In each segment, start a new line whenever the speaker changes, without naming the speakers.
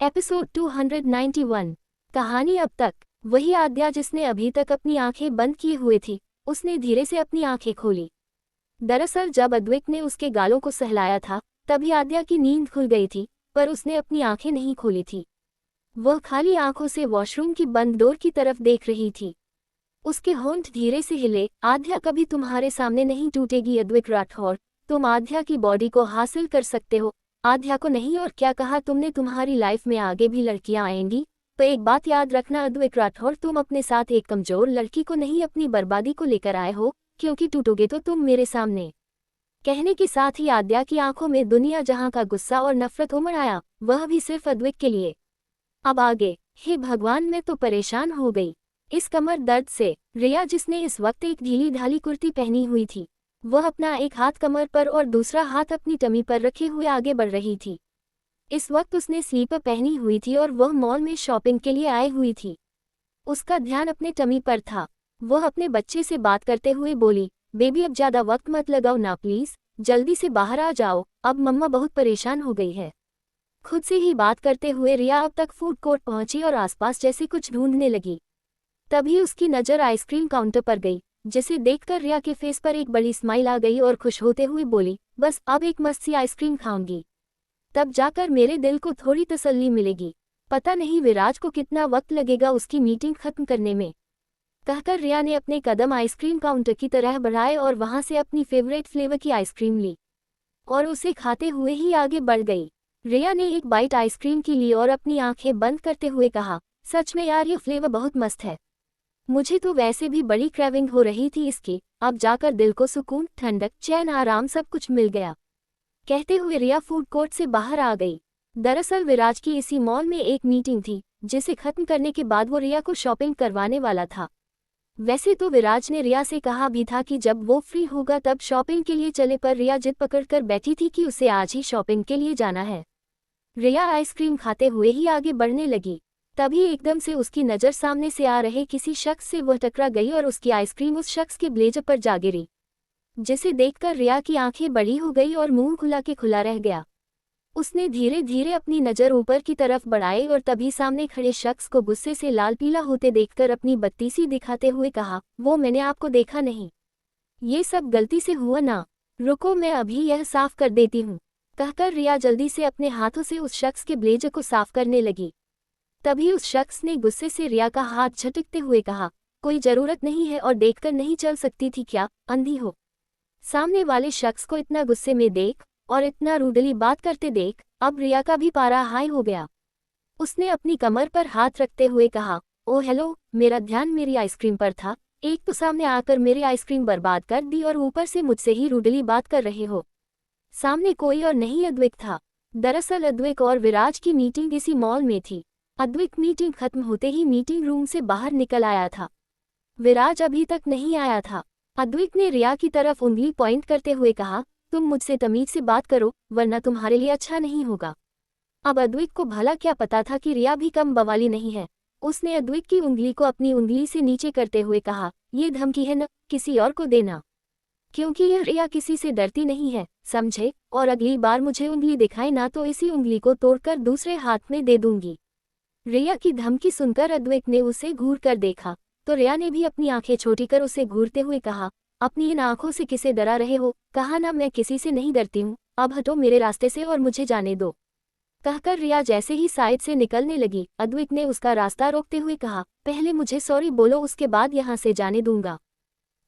Episode 291। कहानी अब तक। वही आद्या जिसने अभी तक अपनी आंखें बंद किए हुए थी, उसने धीरे से अपनी आंखें खोली। दरअसल जब अद्विक ने उसके गालों को सहलाया था, तभी आद्या की नींद खुल गई थी, पर उसने अपनी आंखें नहीं खोली थी। वह खाली आंखों से वॉशरूम की बंद डोर की तरफ देख रही थी। उसके होंठ धीरे से हिले। आद्या कभी तुम्हारे सामने नहीं टूटेगी अद्विक राठौर। तुम आद्या की बॉडी को हासिल कर सकते हो, आद्या को नहीं। और क्या कहा तुमने? तुम्हारी लाइफ में आगे भी लड़कियां आएंगी, तो एक बात याद रखना अद्विक राठौर, तुम अपने साथ एक कमजोर लड़की को नहीं, अपनी बर्बादी को लेकर आए हो, क्योंकि टूटोगे तो तुम मेरे सामने। कहने के साथ ही आद्या की आंखों में दुनिया जहां का गुस्सा और नफरत उमड़ आया, वह भी सिर्फ अद्विक के लिए। अब आगे, हे भगवान, मैं तो परेशान हो गई इस कमर दर्द से। रिया, जिसने इस वक्त एक ढीली ढाली कुर्ती पहनी हुई थी, वह अपना एक हाथ कमर पर और दूसरा हाथ अपनी टमी पर रखे हुए आगे बढ़ रही थी। इस वक्त उसने स्लीपर पहनी हुई थी और वह मॉल में शॉपिंग के लिए आई हुई थी। उसका ध्यान अपने टमी पर था। वह अपने बच्चे से बात करते हुए बोली, बेबी अब ज्यादा वक्त मत लगाओ ना प्लीज, जल्दी से बाहर आ जाओ, अब मम्मा बहुत परेशान हो गई है। खुद से ही बात करते हुए रिया अब तक फूड कोर्ट पहुंची और आसपास जैसे कुछ ढूंढने लगी। तभी उसकी नज़र आइसक्रीम काउंटर पर गई, जिसे देखकर रिया के फेस पर एक बड़ी स्माइल आ गई और खुश होते हुए बोली, बस अब एक मस्त सी आइसक्रीम खाऊंगी, तब जाकर मेरे दिल को थोड़ी तसल्ली मिलेगी। पता नहीं विराज को कितना वक्त लगेगा उसकी मीटिंग खत्म करने में। कहकर रिया ने अपने कदम आइसक्रीम काउंटर की तरह बढ़ाए और वहां से अपनी फेवरेट फ्लेवर की आइसक्रीम ली और उसे खाते हुए ही आगे बढ़ गई। रिया ने एक बाइट आइसक्रीम की ली और अपनी आंखें बंद करते हुए कहा, सच में यार ये फ्लेवर बहुत मस्त है, मुझे तो वैसे भी बड़ी क्रेविंग हो रही थी इसकी, अब जाकर दिल को सुकून, ठंडक, चैन, आराम सब कुछ मिल गया। कहते हुए रिया फूड कोर्ट से बाहर आ गई। दरअसल विराज की इसी मॉल में एक मीटिंग थी, जिसे खत्म करने के बाद वो रिया को शॉपिंग करवाने वाला था। वैसे तो विराज ने रिया से कहा भी था कि जब वो फ्री होगा तब शॉपिंग के लिए चले, पर रिया जिद पकड़कर बैठी थी कि उसे आज ही शॉपिंग के लिए जाना है। रिया आइसक्रीम खाते हुए ही आगे बढ़ने लगी। तभी एकदम से उसकी नज़र सामने से आ रहे किसी शख्स से वह टकरा गई और उसकी आइसक्रीम उस शख्स के ब्लेजर पर जा गिरी, जिसे देखकर रिया की आंखें बड़ी हो गई और मुंह खुला के खुला रह गया। उसने धीरे धीरे अपनी नज़र ऊपर की तरफ बढ़ाई और तभी सामने खड़े शख्स को गुस्से से लाल पीला होते देखकर अपनी बत्तीसी दिखाते हुए कहा, वो मैंने आपको देखा नहीं, ये सब गलती से हुआ ना, रुको मैं अभी यह साफ कर देती हूँ। कहकर रिया जल्दी से अपने हाथों से उस शख्स के ब्लेजर को साफ करने लगी। तभी उस शख्स ने गुस्से से रिया का हाथ झटकते हुए कहा, कोई जरूरत नहीं है और देखकर नहीं चल सकती थी क्या, अंधी हो? सामने वाले शख्स को इतना गुस्से में देख और इतना रूडली बात करते देख अब रिया का भी पारा हाई हो गया। उसने अपनी कमर पर हाथ रखते हुए कहा, ओ हेलो, मेरा ध्यान मेरी आइसक्रीम पर था, एक तो सामने आकर मेरी आइसक्रीम बर्बाद कर दी और ऊपर से मुझसे ही रूडली बात कर रहे हो। सामने कोई और नहीं अद्विक था। दरअसल अद्विक और विराज की मीटिंग इसी मॉल में थी। अद्विक मीटिंग खत्म होते ही मीटिंग रूम से बाहर निकल आया था। विराज अभी तक नहीं आया था। अद्विक ने रिया की तरफ उंगली पॉइंट करते हुए कहा, तुम मुझसे तमीज से बात करो वरना तुम्हारे लिए अच्छा नहीं होगा। अब अद्विक को भला क्या पता था कि रिया भी कम बवाली नहीं है। उसने अद्विक की उंगली को अपनी उंगली से नीचे करते हुए कहा, ये धमकी है न, किसी और को देना, क्योंकि यह रिया किसी से डरती नहीं है, समझे? और अगली बार मुझे उंगली दिखाए ना तो इसी उंगली को तोड़कर दूसरे हाथ में दे दूंगी। रिया की धमकी सुनकर अद्विक ने उसे घूर कर देखा, तो रिया ने भी अपनी आंखें छोटी कर उसे घूरते हुए कहा, अपनी इन आंखों से किसे डरा रहे हो? कहा ना मैं किसी से नहीं डरती हूँ, अब हटो मेरे रास्ते से और मुझे जाने दो। कहकर रिया जैसे ही साइड से निकलने लगी, अद्विक ने उसका रास्ता रोकते हुए कहा, पहले मुझे सॉरी बोलो, उसके बाद यहाँ से जाने दूंगा।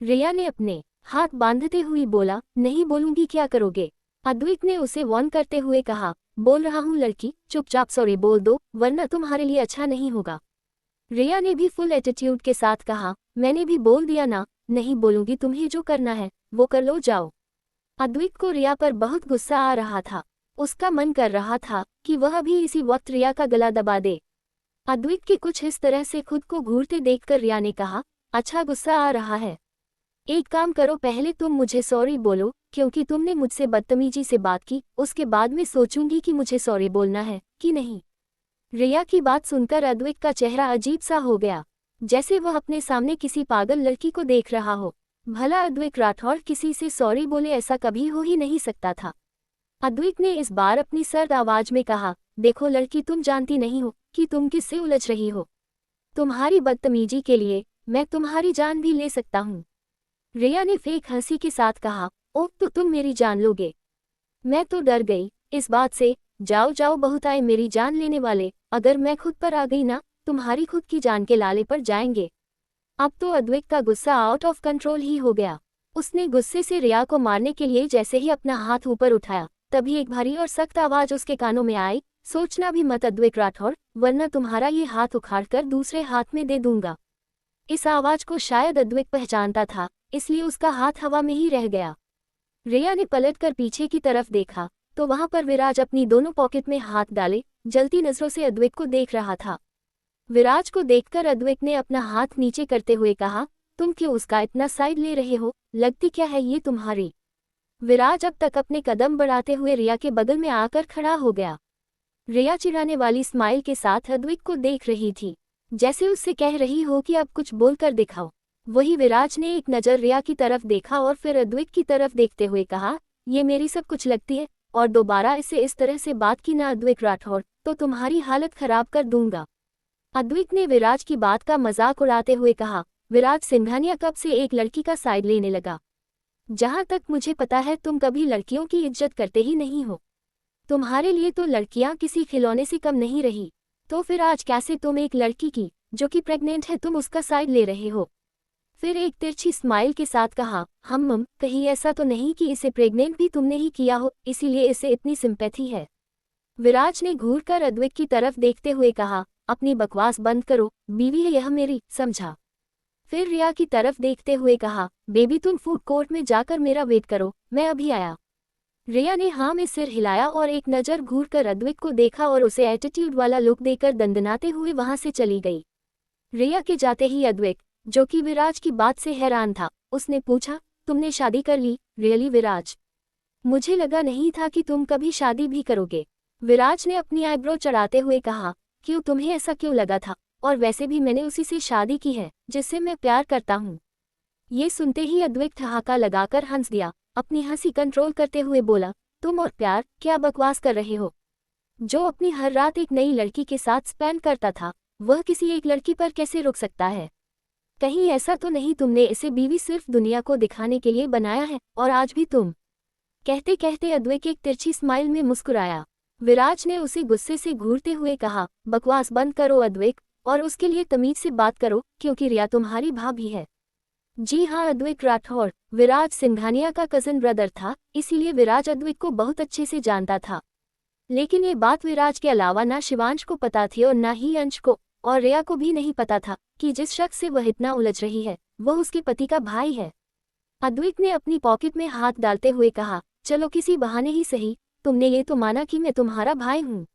रिया ने अपने हाथ बांधते हुए बोला, नहीं बोलूंगी, क्या करोगे? अद्विक ने उसे वार्न करते हुए कहा, बोल रहा हूँ लड़की, चुपचाप सॉरी बोल दो वरना तुम्हारे लिए अच्छा नहीं होगा। रिया ने भी फुल एटीट्यूड के साथ कहा, मैंने भी बोल दिया ना, नहीं बोलूंगी, तुम्हें जो करना है वो कर लो, जाओ। अद्विक को रिया पर बहुत गुस्सा आ रहा था। उसका मन कर रहा था कि वह भी इसी वक्त रिया का गला दबा दे। अद्विक के कुछ इस तरह से खुद को घूरते देखकर रिया ने कहा, अच्छा गुस्सा आ रहा है, एक काम करो, पहले तुम मुझे सॉरी बोलो, क्योंकि तुमने मुझसे बदतमीजी से बात की, उसके बाद में सोचूंगी कि मुझे सॉरी बोलना है कि नहीं। रिया की बात सुनकर अद्विक का चेहरा अजीब सा हो गया, जैसे वह अपने सामने किसी पागल लड़की को देख रहा हो। भला अद्विक राठौर किसी से सॉरी बोले, ऐसा कभी हो ही नहीं सकता था। अद्विक ने इस बार अपनी सर्द आवाज में कहा, देखो लड़की, तुम जानती नहीं हो कि तुम किससे उलझ रही हो। तुम्हारी बदतमीजी के लिए मैं तुम्हारी जान भी ले सकता हूँ। रिया ने फेक हंसी के साथ कहा, ओह तो तुम मेरी जान लोगे? मैं तो डर गई इस बात से। जाओ जाओ, बहुत आए मेरी जान लेने वाले, अगर मैं खुद पर आ गई ना, तुम्हारी खुद की जान के लाले पर जाएंगे। अब तो अद्विक का गुस्सा आउट ऑफ कंट्रोल ही हो गया। उसने गुस्से से रिया को मारने के लिए जैसे ही अपना हाथ ऊपर उठाया, तभी एक भारी और सख्त आवाज उसके कानों में आई, सोचना भी मत अद्विक राठौर, वरना तुम्हारा ये हाथ उखाड़कर दूसरे हाथ में दे दूंगा। इस आवाज को शायद अद्विक पहचानता था, इसलिए उसका हाथ हवा में ही रह गया। रिया ने पलटकर पीछे की तरफ देखा तो वहां पर विराज अपनी दोनों पॉकेट में हाथ डाले जलती नजरों से अद्विक को देख रहा था। विराज को देखकर अद्विक ने अपना हाथ नीचे करते हुए कहा, तुम क्यों उसका इतना साइड ले रहे हो? लगती क्या है ये तुम्हारी? विराज अब तक अपने कदम बढ़ाते हुए रिया के बगल में आकर खड़ा हो गया। रिया चिढ़ाने वाली स्माइल के साथ अद्विक को देख रही थी, जैसे उससे कह रही हो कि अब कुछ बोलकर दिखाओ। वही विराज ने एक नज़र रिया की तरफ देखा और फिर अद्विक की तरफ देखते हुए कहा, ये मेरी सब कुछ लगती है, और दोबारा इसे इस तरह से बात की ना अद्विक राठौर, तो तुम्हारी हालत खराब कर दूंगा। अद्विक ने विराज की बात का मजाक उड़ाते हुए कहा, विराज सिंघानिया कब से एक लड़की का साइड लेने लगा? जहां तक मुझे पता है तुम कभी लड़कियों की इज्जत करते ही नहीं हो। तुम्हारे लिए तो लड़कियां किसी खिलौने से कम नहीं रही, तो फिर आज कैसे तुम एक लड़की की जो कि प्रेग्नेंट है तुम उसका साइड ले रहे हो? फिर एक तिरछी स्माइल के साथ कहा, कहीं ऐसा तो नहीं कि इसे प्रेग्नेंट भी तुमने ही किया हो, इसीलिए इसे इतनी सिंपैथी है? विराज ने घूरकर अद्विक की तरफ देखते हुए कहा, अपनी बकवास बंद करो, बीवी है यह मेरी, समझा? फिर रिया की तरफ देखते हुए कहा, बेबी तुम फूड कोर्ट में जाकर मेरा वेट करो, मैं अभी आया। रिया ने हाँ में सिर हिलाया और एक नज़र घूरकर अद्विक को देखा और उसे एटीट्यूड वाला लुक देकर दंदनाते हुए वहां से चली गई। रिया के जाते ही अद्विक, जो कि विराज की बात से हैरान था, उसने पूछा, तुमने शादी कर ली? रियली विराज? मुझे लगा नहीं था कि तुम कभी शादी भी करोगे। विराज ने अपनी आईब्रो चढ़ाते हुए कहा, क्यों, तुम्हें ऐसा क्यों लगा था? और वैसे भी मैंने उसी से शादी की है जिससे मैं प्यार करता हूँ। ये सुनते ही अद्विक ठहाका लगाकर हंस दिया। अपनी हंसी कंट्रोल करते हुए बोला, तुम और प्यार, क्या बकवास कर रहे हो? जो अपनी हर रात एक नई लड़की के साथ स्पेंड करता था, वह किसी एक लड़की पर कैसे रुक सकता है? कहीं ऐसा तो नहीं तुमने इसे बीवी सिर्फ दुनिया को दिखाने के लिए बनाया है, और आज भी तुम? कहते कहते अद्विक एक तिरछी स्माइल में मुस्कुराया। विराज ने उसे गुस्से से घूरते हुए कहा, बकवास बंद करो अद्विक, और उसके लिए तमीज से बात करो, क्योंकि रिया तुम्हारी भाभी है। जी हाँ अद्विक राठौर, विराज सिंघानिया का कजिन ब्रदर था, इसीलिए विराज अद्विक को बहुत अच्छे से जानता था। लेकिन ये बात विराज के अलावा ना शिवांश को पता थी और ना ही अंश को, और रिया को भी नहीं पता था कि जिस शख्स से वह इतना उलझ रही है वह उसके पति का भाई है। अद्विक ने अपनी पॉकेट में हाथ डालते हुए कहा, चलो किसी बहाने ही सही, तुमने ये तो माना कि मैं तुम्हारा भाई हूँ।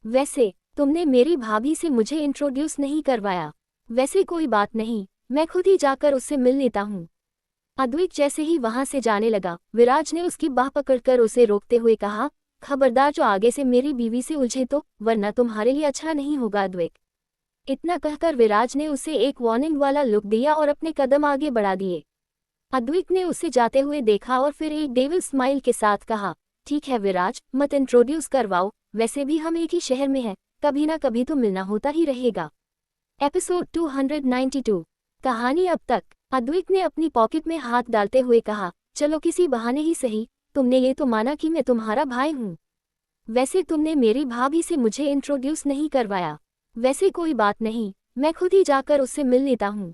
वैसे तुमने मेरी भाभी से मुझे इंट्रोड्यूस नहीं करवाया। वैसे कोई बात नहीं, मैं खुद ही जाकर उससे मिल लेता हूँ। अद्विक जैसे ही वहां से जाने लगा, विराज ने उसकी बाह पकड़कर उसे रोकते हुए कहा, खबरदार जो आगे से मेरी बीवी से उलझे तो, वरना तुम्हारे लिए अच्छा नहीं होगा अद्विक। इतना कहकर विराज ने उसे एक वार्निंग वाला लुक दिया और अपने कदम आगे बढ़ा दिए। अद्विक ने उसे जाते हुए देखा और फिर एक डेविल स्माइल के साथ कहा, ठीक है विराज, मत इंट्रोड्यूस करवाओ, वैसे भी हम एक ही शहर में हैं, कभी ना कभी तो मिलना होता ही रहेगा। एपिसोड 292। कहानी अब तक। अद्विक ने अपनी पॉकेट में हाथ डालते हुए कहा, चलो किसी बहाने ही सही, तुमने ये तो माना कि मैं तुम्हारा भाई हूँ। वैसे तुमने मेरी भाभी से मुझे इंट्रोड्यूस नहीं करवाया। वैसे कोई बात नहीं, मैं खुद ही जाकर उससे मिल लेता हूँ।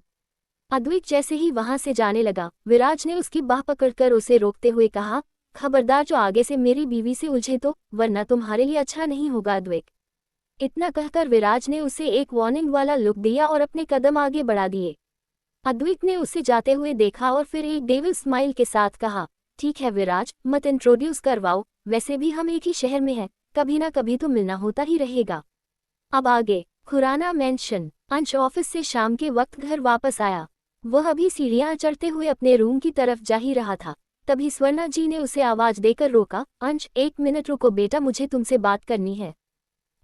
अद्विक जैसे ही वहां से जाने लगा, विराज ने उसकी बाह पकड़कर उसे रोकते हुए कहा, खबरदार जो आगे से मेरी बीवी से उलझे तो, वरना तुम्हारे लिए अच्छा नहीं होगा अद्विक। इतना कहकर विराज ने उसे एक वार्निंग वाला लुक दिया और अपने कदम आगे बढ़ा दिए। अद्विक ने उसे जाते हुए देखा और फिर एक डेविल स्माइल के साथ कहा, ठीक है विराज, मत इंट्रोड्यूस करवाओ, वैसे भी हम एक ही शहर में हैं, कभी ना कभी तो मिलना होता ही रहेगा। अब आगे। खुराना मेंशन। अंश ऑफिस से शाम के वक्त घर वापस आया। वह अभी सीढ़ियां चढ़ते हुए अपने रूम की तरफ जा ही रहा था, तभी स्वर्णा जी ने उसे आवाज देकर रोका, अंश एक मिनट रुको बेटा, मुझे तुमसे बात करनी है।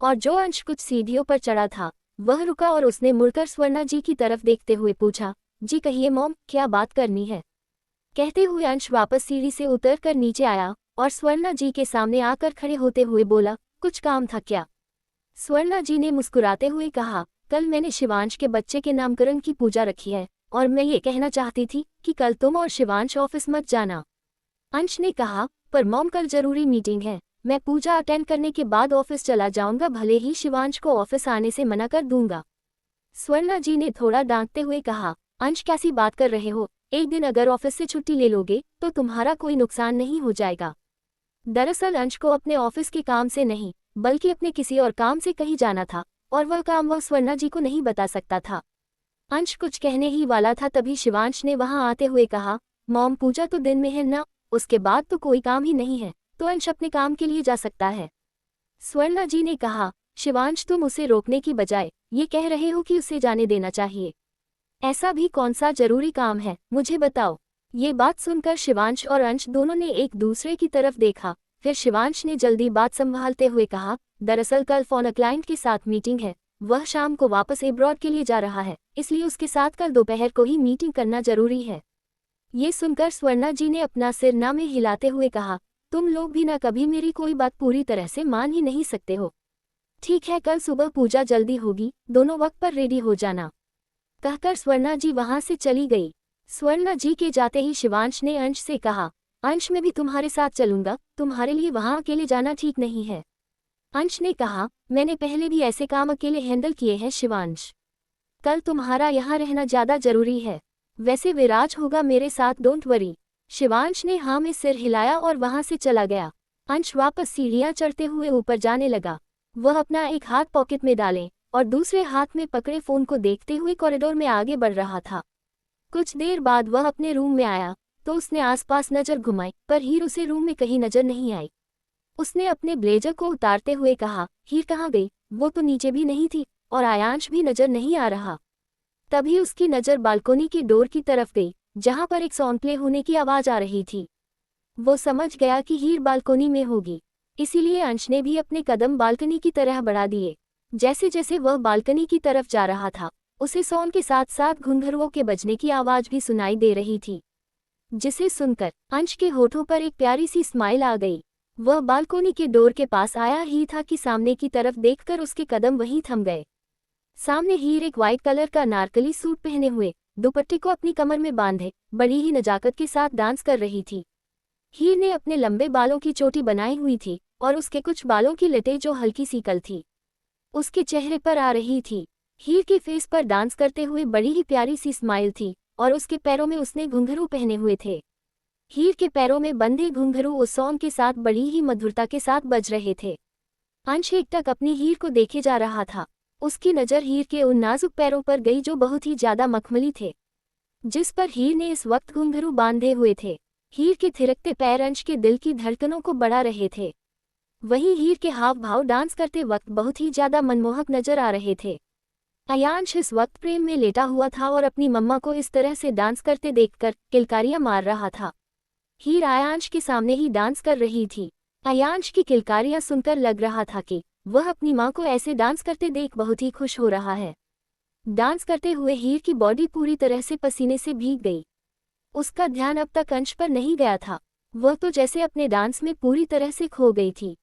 और जो अंश कुछ सीढ़ियों पर चढ़ा था वह रुका और उसने मुड़कर स्वर्णा जी की तरफ देखते हुए पूछा, जी कहिए मॉम, क्या बात करनी है? कहते हुए अंश वापस सीढ़ी से उतर कर नीचे आया और स्वर्णा जी के सामने आकर खड़े होते हुए बोला, कुछ काम था क्या? स्वर्णा जी ने मुस्कुराते हुए कहा, कल मैंने शिवांश के बच्चे के नामकरण की पूजा रखी है और मैं ये कहना चाहती थी कि कल तुम और शिवांश ऑफिस मत जाना। अंश ने कहा, पर मॉम कल जरूरी मीटिंग है, मैं पूजा अटेंड करने के बाद ऑफिस चला जाऊंगा, भले ही शिवांश को ऑफिस आने से मना कर दूंगा। स्वर्णा जी ने थोड़ा डांटते हुए कहा, अंश कैसी बात कर रहे हो, एक दिन अगर ऑफिस से छुट्टी ले लोगे तो तुम्हारा कोई नुकसान नहीं हो जाएगा। दरअसल अंश को अपने ऑफिस के काम से नहीं बल्कि अपने किसी और काम से कहीं जाना था और वह काम वह स्वर्णा जी को नहीं बता सकता था। अंश कुछ कहने ही वाला था तभी शिवांश ने वहां आते हुए कहा, मॉम पूजा तो दिन में है ना, उसके बाद तो कोई काम ही नहीं है, तो अंश अपने काम के लिए जा सकता है। स्वर्णा जी ने कहा, शिवांश तुम उसे रोकने की बजाय ये कह रहे हो कि उसे जाने देना चाहिए। ऐसा भी कौन सा जरूरी काम है, मुझे बताओ। ये बात सुनकर शिवांश और अंश दोनों ने एक दूसरे की तरफ देखा। फिर शिवांश ने जल्दी बात संभालते हुए कहा, दरअसल कल फोन क्लाइंट के साथ मीटिंग है, वह शाम को वापस एब्रॉड के लिए जा रहा है, इसलिए उसके साथ कल दोपहर को ही मीटिंग करना जरूरी है। ये सुनकर स्वर्णा जी ने अपना सिर ना में हिलाते हुए कहा, तुम लोग भी ना कभी मेरी कोई बात पूरी तरह से मान ही नहीं सकते हो। ठीक है, कल सुबह पूजा जल्दी होगी, दोनों वक्त पर रेडी हो जाना। कहकर स्वर्णा जी वहां से चली गई। स्वर्णा जी के जाते ही शिवांश ने अंश से कहा, अंश मैं भी तुम्हारे साथ चलूंगा, तुम्हारे लिए वहां अकेले जाना ठीक नहीं है। अंश ने कहा, मैंने पहले भी ऐसे काम अकेले हैंडल किए हैं शिवांश, कल तुम्हारा यहाँ रहना ज्यादा जरूरी है। वैसे विराज होगा मेरे साथ, डोंट वरी। शिवांश ने हाँ में सिर हिलाया और वहां से चला गया। अंश वापस सीढ़ियां चढ़ते हुए ऊपर जाने लगा। वह अपना एक हाथ पॉकेट में डाले और दूसरे हाथ में पकड़े फोन को देखते हुए कॉरिडोर में आगे बढ़ रहा था। कुछ देर बाद वह अपने रूम में आया तो उसने आसपास नजर घुमाई, पर हीर उसे रूम में कहीं नजर नहीं आई। उसने अपने ब्लेजर को उतारते हुए कहा, हीर कहाँ गई? वो तो नीचे भी नहीं थी और आयांश भी नजर नहीं आ रहा। तभी उसकी नजर बालकोनी की डोर की तरफ गई, जहां पर एक साउंड प्ले होने की आवाज आ रही थी। वो समझ गया कि हीर बालकोनी में होगी, इसीलिए अंश ने भी अपने कदम बालकनी की तरह बढ़ा दिए। जैसे जैसे वह बालकनी की तरफ जा रहा था, उसे साउंड के साथ साथ घुंघरुओं के बजने की आवाज भी सुनाई दे रही थी, जिसे सुनकर अंश के होठों पर एक प्यारी सी स्माइल आ गई। वह बालकोनी के डोर के पास आया ही था कि सामने की तरफ देखकर उसके कदम वहीं थम गए। सामने हीर एक व्हाइट कलर का नारकली सूट पहने हुए, दुपट्टे को अपनी कमर में बांधे बड़ी ही नजाकत के साथ डांस कर रही थी। हीर ने अपने लंबे बालों की चोटी बनाई हुई थी और उसके कुछ बालों की लटें जो हल्की सी कल थी उसके चेहरे पर आ रही थी। हीर के फेस पर डांस करते हुए बड़ी ही प्यारी सी स्माइल थी और उसके पैरों में उसने घुंघरू पहने हुए थे। हीर के पैरों में बंधे घुंघरू उस सॉन्ग के साथ बड़ी ही मधुरता के साथ बज रहे थे। अंश एकटक अपनी हीर को देखे जा रहा था। उसकी नज़र हीर के उन नाजुक पैरों पर गई जो बहुत ही ज्यादा मखमली थे, जिस पर हीर ने इस वक्त घुंघरू बांधे हुए थे। हीर के थिरकते पैर अंश के दिल की धड़कनों को बढ़ा रहे थे। वहीं हीर के हाव भाव डांस करते वक्त बहुत ही ज्यादा मनमोहक नजर आ रहे थे। आयांश इस वक्त प्रेम में लेटा हुआ था और अपनी मम्मा को इस तरह से डांस करते देखकर किलकारियां मार रहा था। हीर आयांश के सामने ही डांस कर रही थी। आयांश की किलकारियां सुनकर लग रहा था कि वह अपनी मां को ऐसे डांस करते देख बहुत ही खुश हो रहा है। डांस करते हुए हीर की बॉडी पूरी तरह से पसीने से भीग गई। उसका ध्यान अब तक अंश पर नहीं गया था, वह तो जैसे अपने डांस में पूरी तरह से खो गई थी।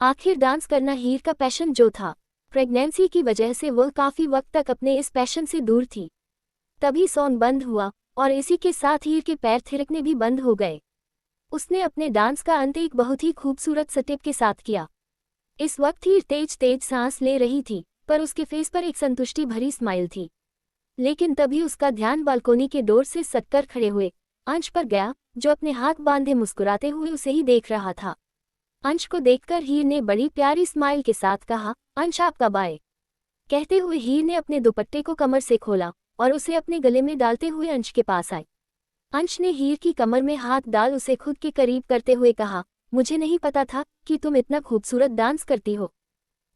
आखिर डांस करना हीर का पैशन जो था, प्रेगनेंसी की वजह से वह काफी वक्त तक अपने इस पैशन से दूर थी। तभी सॉन्ग बंद हुआ और इसी के साथ हीर के पैर थिरकने भी बंद हो गए। उसने अपने डांस का अंत एक बहुत ही खूबसूरत स्टेप के साथ किया। इस वक्त हीर तेज तेज सांस ले रही थी, पर उसके फेस पर एक संतुष्टि भरी स्माइल थी। लेकिन तभी उसका ध्यान बालकोनी के डोर से सटकर खड़े हुए अंश पर गया, जो अपने हाथ बांधे मुस्कुराते हुए उसे ही देख रहा था। अंश को देखकर हीर ने बड़ी प्यारी स्माइल के साथ कहा, अंश आप कब आए? कहते हुए हीर ने अपने दुपट्टे को कमर से खोला और उसे अपने गले में डालते हुए अंश के पास आई। अंश ने हीर की कमर में हाथ डाल उसे खुद के करीब करते हुए कहा, मुझे नहीं पता था कि तुम इतना खूबसूरत डांस करती हो,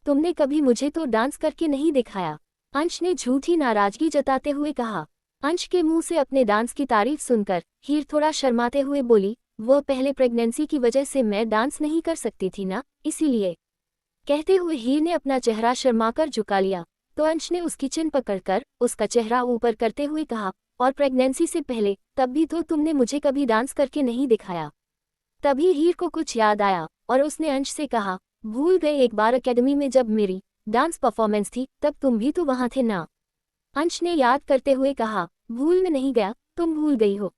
तुमने कभी मुझे तो डांस करके नहीं दिखाया। अंश ने झूठी नाराजगी जताते हुए कहा। अंश के मुंह से अपने डांस की तारीफ सुनकर हीर थोड़ा शर्माते हुए बोली, वो पहले प्रेगनेंसी की वजह से मैं डांस नहीं कर सकती थी ना, इसीलिए। कहते हुए हीर ने अपना चेहरा शर्माकर झुका लिया तो अंश ने उसकी चिन पकड़कर उसका चेहरा ऊपर करते हुए कहा, और प्रेगनेंसी से पहले तब भी तो तुमने मुझे कभी डांस करके नहीं दिखाया। तभी हीर को कुछ याद आया और उसने अंश से कहा, भूल गए एक बार अकेडमी में जब मेरी डांस परफॉर्मेंस थी तब तुम भी तो वहां थे ना। अंश ने याद करते हुए कहा, भूल में नहीं गया, तुम भूल गई हो।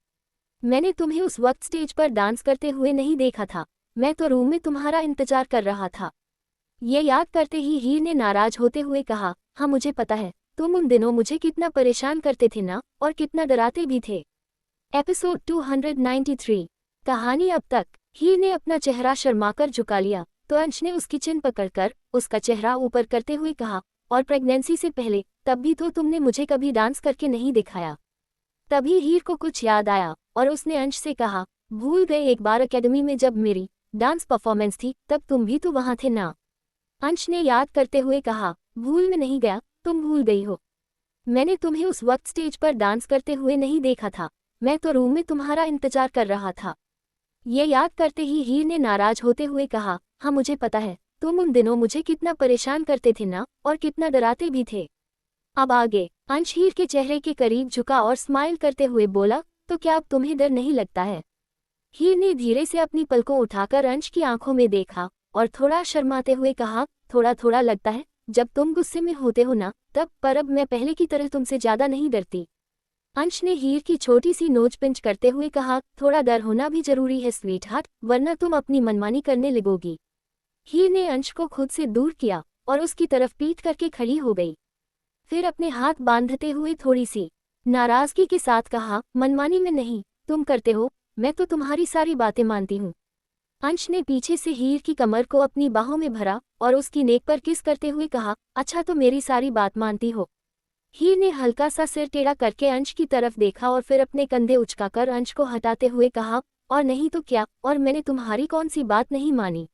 मैंने तुम्हें उस वक्त स्टेज पर डांस करते हुए नहीं देखा था, मैं तो रूम में तुम्हारा इंतजार कर रहा था। ये याद करते ही हीर ने नाराज होते हुए कहा, हाँ मुझे पता है, तुम उन दिनों मुझे कितना परेशान करते थे ना, और कितना डराते भी थे। एपिसोड 293। कहानी अब तक। हीर ने अपना चेहरा शर्माकर झुका लिया तो अंश ने उसकी चिन पकड़कर उसका चेहरा ऊपर करते हुए कहा, और प्रेगनेंसी से पहले तब भी तो तुमने मुझे कभी डांस करके नहीं दिखाया। तभी हीर को कुछ याद आया और उसने अंश से कहा, भूल गए एक बार अकेडमी में जब मेरी डांस परफॉर्मेंस थी तब तुम भी तो वहां थे ना। अंश ने याद करते हुए कहा, भूल में नहीं गया, तुम भूल गई हो। मैंने तुम्हें उस वक्त स्टेज पर डांस करते हुए नहीं देखा था, मैं तो रूम में तुम्हारा इंतजार कर रहा था। ये याद करते ही हीर ने नाराज होते हुए कहा, हाँ मुझे पता है, तुम उन दिनों मुझे कितना परेशान करते थे ना, और कितना डराते भी थे। अब आगे। अंश हीर के चेहरे के करीब झुका और स्माइल करते हुए बोला, तो क्या अब तुम्हें डर नहीं लगता है? हीर ने धीरे से अपनी पलकों उठाकर अंश की आंखों में देखा और थोड़ा शर्माते हुए कहा, थोड़ा थोड़ा लगता है, जब तुम गुस्से में होते हो ना तब, पर अब मैं पहले की तरह तुमसे ज्यादा नहीं डरती। अंश ने हीर की छोटी सी नोच पिंच करते हुए कहा, थोड़ा डर होना भी जरूरी है स्वीट हार्ट, वरना तुम अपनी मनमानी करने लगोगी। हीर ने अंश को खुद से दूर किया और उसकी तरफ पीठ करके खड़ी हो गई। फिर अपने हाथ बांधते हुए थोड़ी सी नाराजगी के साथ कहा, मनमानी में नहीं, तुम करते हो, मैं तो तुम्हारी सारी बातें मानती हूँ। अंश ने पीछे से हीर की कमर को अपनी बाहों में भरा और उसकी नेक पर किस करते हुए कहा, अच्छा तो मेरी सारी बात मानती हो। हीर ने हल्का सा सिर टेढ़ा करके अंश की तरफ देखा और फिर अपने कंधे उचकाकर अंश को हटाते हुए कहा, और नहीं तो क्या, और मैंने तुम्हारी कौन सी बात नहीं मानी।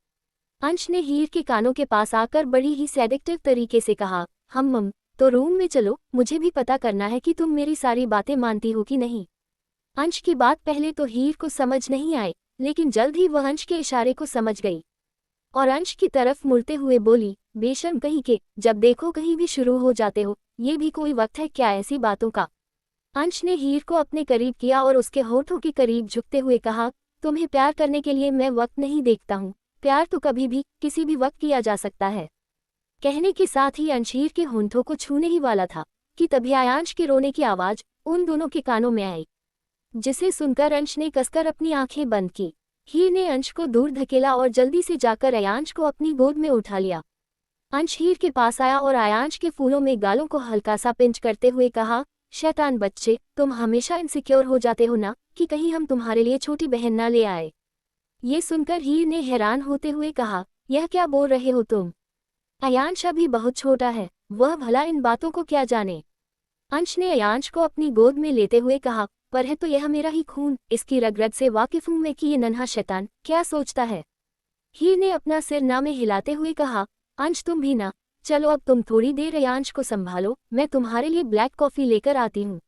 अंश ने हीर के कानों के पास आकर बड़ी ही सेडेक्टिव तरीके से कहा, हम तो रूम में चलो, मुझे भी पता करना है कि तुम मेरी सारी बातें मानती हो कि नहीं। अंश की बात पहले तो हीर को समझ नहीं आई, लेकिन जल्द ही वह अंश के इशारे को समझ गई और अंश की तरफ मुड़ते हुए बोली, बेशर्म कहीं के, जब देखो कहीं भी शुरू हो जाते हो, ये भी कोई वक्त है क्या ऐसी बातों का। अंश ने हीर को अपने करीब किया और उसके होठों के करीब झुकते हुए कहा, तुम्हें प्यार करने के लिए मैं वक्त नहीं देखता हूँ, प्यार तो कभी भी किसी भी वक्त किया जा सकता है। कहने के साथ ही अंश हीर के होंठों को छूने ही वाला था कि तभी आयांश के रोने की आवाज उन दोनों के कानों में आई, जिसे सुनकर अंश ने कसकर अपनी आंखें बंद की। हीर ने अंश को दूर धकेला और जल्दी से जाकर आयांश को अपनी गोद में उठा लिया। अंश हीर के पास आया और आयांश के फूलों में गालों को हल्का सा पिंच करते हुए कहा, शैतान बच्चे, तुम हमेशा इनसिक्योर हो जाते हो ना कि कहीं हम तुम्हारे लिए छोटी बहन ना ले आए। ये सुनकर हीर ने हैरान होते हुए कहा, यह क्या बोल रहे हो तुम? आयांश अभी बहुत छोटा है, वह भला इन बातों को क्या जाने। अंश ने आयांश को अपनी गोद में लेते हुए कहा, पर है तो यह मेरा ही खून, इसकी रग रग से वाकिफ हूं मैं कि ये नन्हा शैतान क्या सोचता है। हीर ने अपना सिर ना में हिलाते हुए कहा, अंश तुम भी ना, चलो अब तुम थोड़ी देर आयांश को संभालो, मैं तुम्हारे लिए ब्लैक कॉफी लेकर आती हूँ।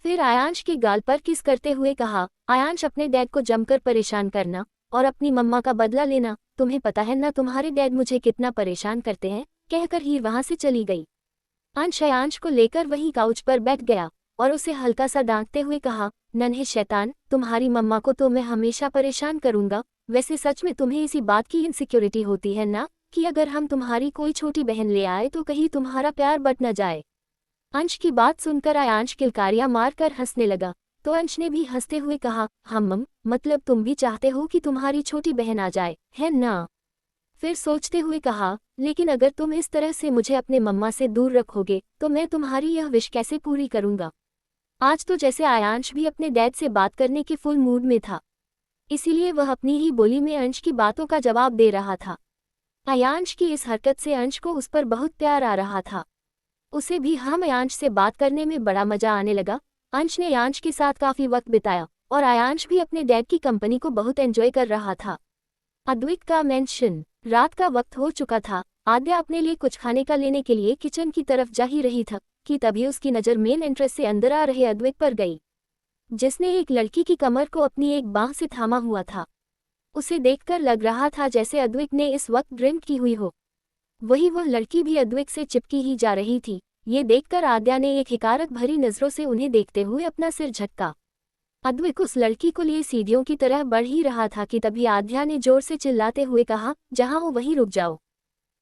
फिर आयांश के गाल पर किस करते हुए कहा, आयांश अपने डैड को जमकर परेशान करना और अपनी मम्मा का बदला लेना, तुम्हें पता है ना तुम्हारे डैड मुझे कितना परेशान करते हैं, कहकर हीर वहां से चली गई। अंश आयांश को लेकर वहीं काउच पर बैठ गया और उसे हल्का सा डांटते हुए कहा, नन्हे शैतान, तुम्हारी मम्मा को तो मैं हमेशा परेशान करूंगा, वैसे सच में तुम्हें इसी बात की इनसिक्योरिटी होती है ना कि अगर हम तुम्हारी कोई छोटी बहन ले आए तो कहीं तुम्हारा प्यार बट न जाए। अंश की बात सुनकर आयांश किलकारियां मारकर हंसने लगा तो अंश ने भी हंसते हुए कहा, हम मतलब तुम भी चाहते हो कि तुम्हारी छोटी बहन आ जाए, है ना? फिर सोचते हुए कहा, लेकिन अगर तुम इस तरह से मुझे अपने मम्मा से दूर रखोगे तो मैं तुम्हारी यह विश कैसे पूरी करूंगा। आज तो जैसे आयांश भी अपने डैड से बात करने के फुल मूड में था, इसीलिए वह अपनी ही बोली में अंश की बातों का जवाब दे रहा था। आयांश की इस हरकत से अंश को उस पर बहुत प्यार आ रहा था। उसे भी आयांश से बात करने में बड़ा मजा आने लगा। अंश ने आयांश के साथ काफी वक्त बिताया और आयांश भी अपने डैड की कंपनी को बहुत एंजॉय कर रहा था। अद्विक का मेंशन। रात का वक्त हो चुका था। आद्या अपने लिए कुछ खाने का लेने के लिए किचन की तरफ जा ही रही था कि तभी उसकी नज़र मेन एंट्रेंस से अंदर आ रहे अद्विक पर गई, जिसने एक लड़की की कमर को अपनी एक बांह से थामा हुआ था। उसे देखकर लग रहा था जैसे अद्विक ने इस वक्त ड्रिंक की हुई हो। वही वह लड़की भी अद्विक से चिपकी ही जा रही थी। ये देखकर आद्या ने एक हिकारत भरी नजरों से उन्हें देखते हुए अपना सिर झटका। अद्विक उस लड़की को लिए सीढ़ियों की तरह बढ़ ही रहा था कि तभी आद्या ने जोर से चिल्लाते हुए कहा, जहां हो वहीं रुक जाओ।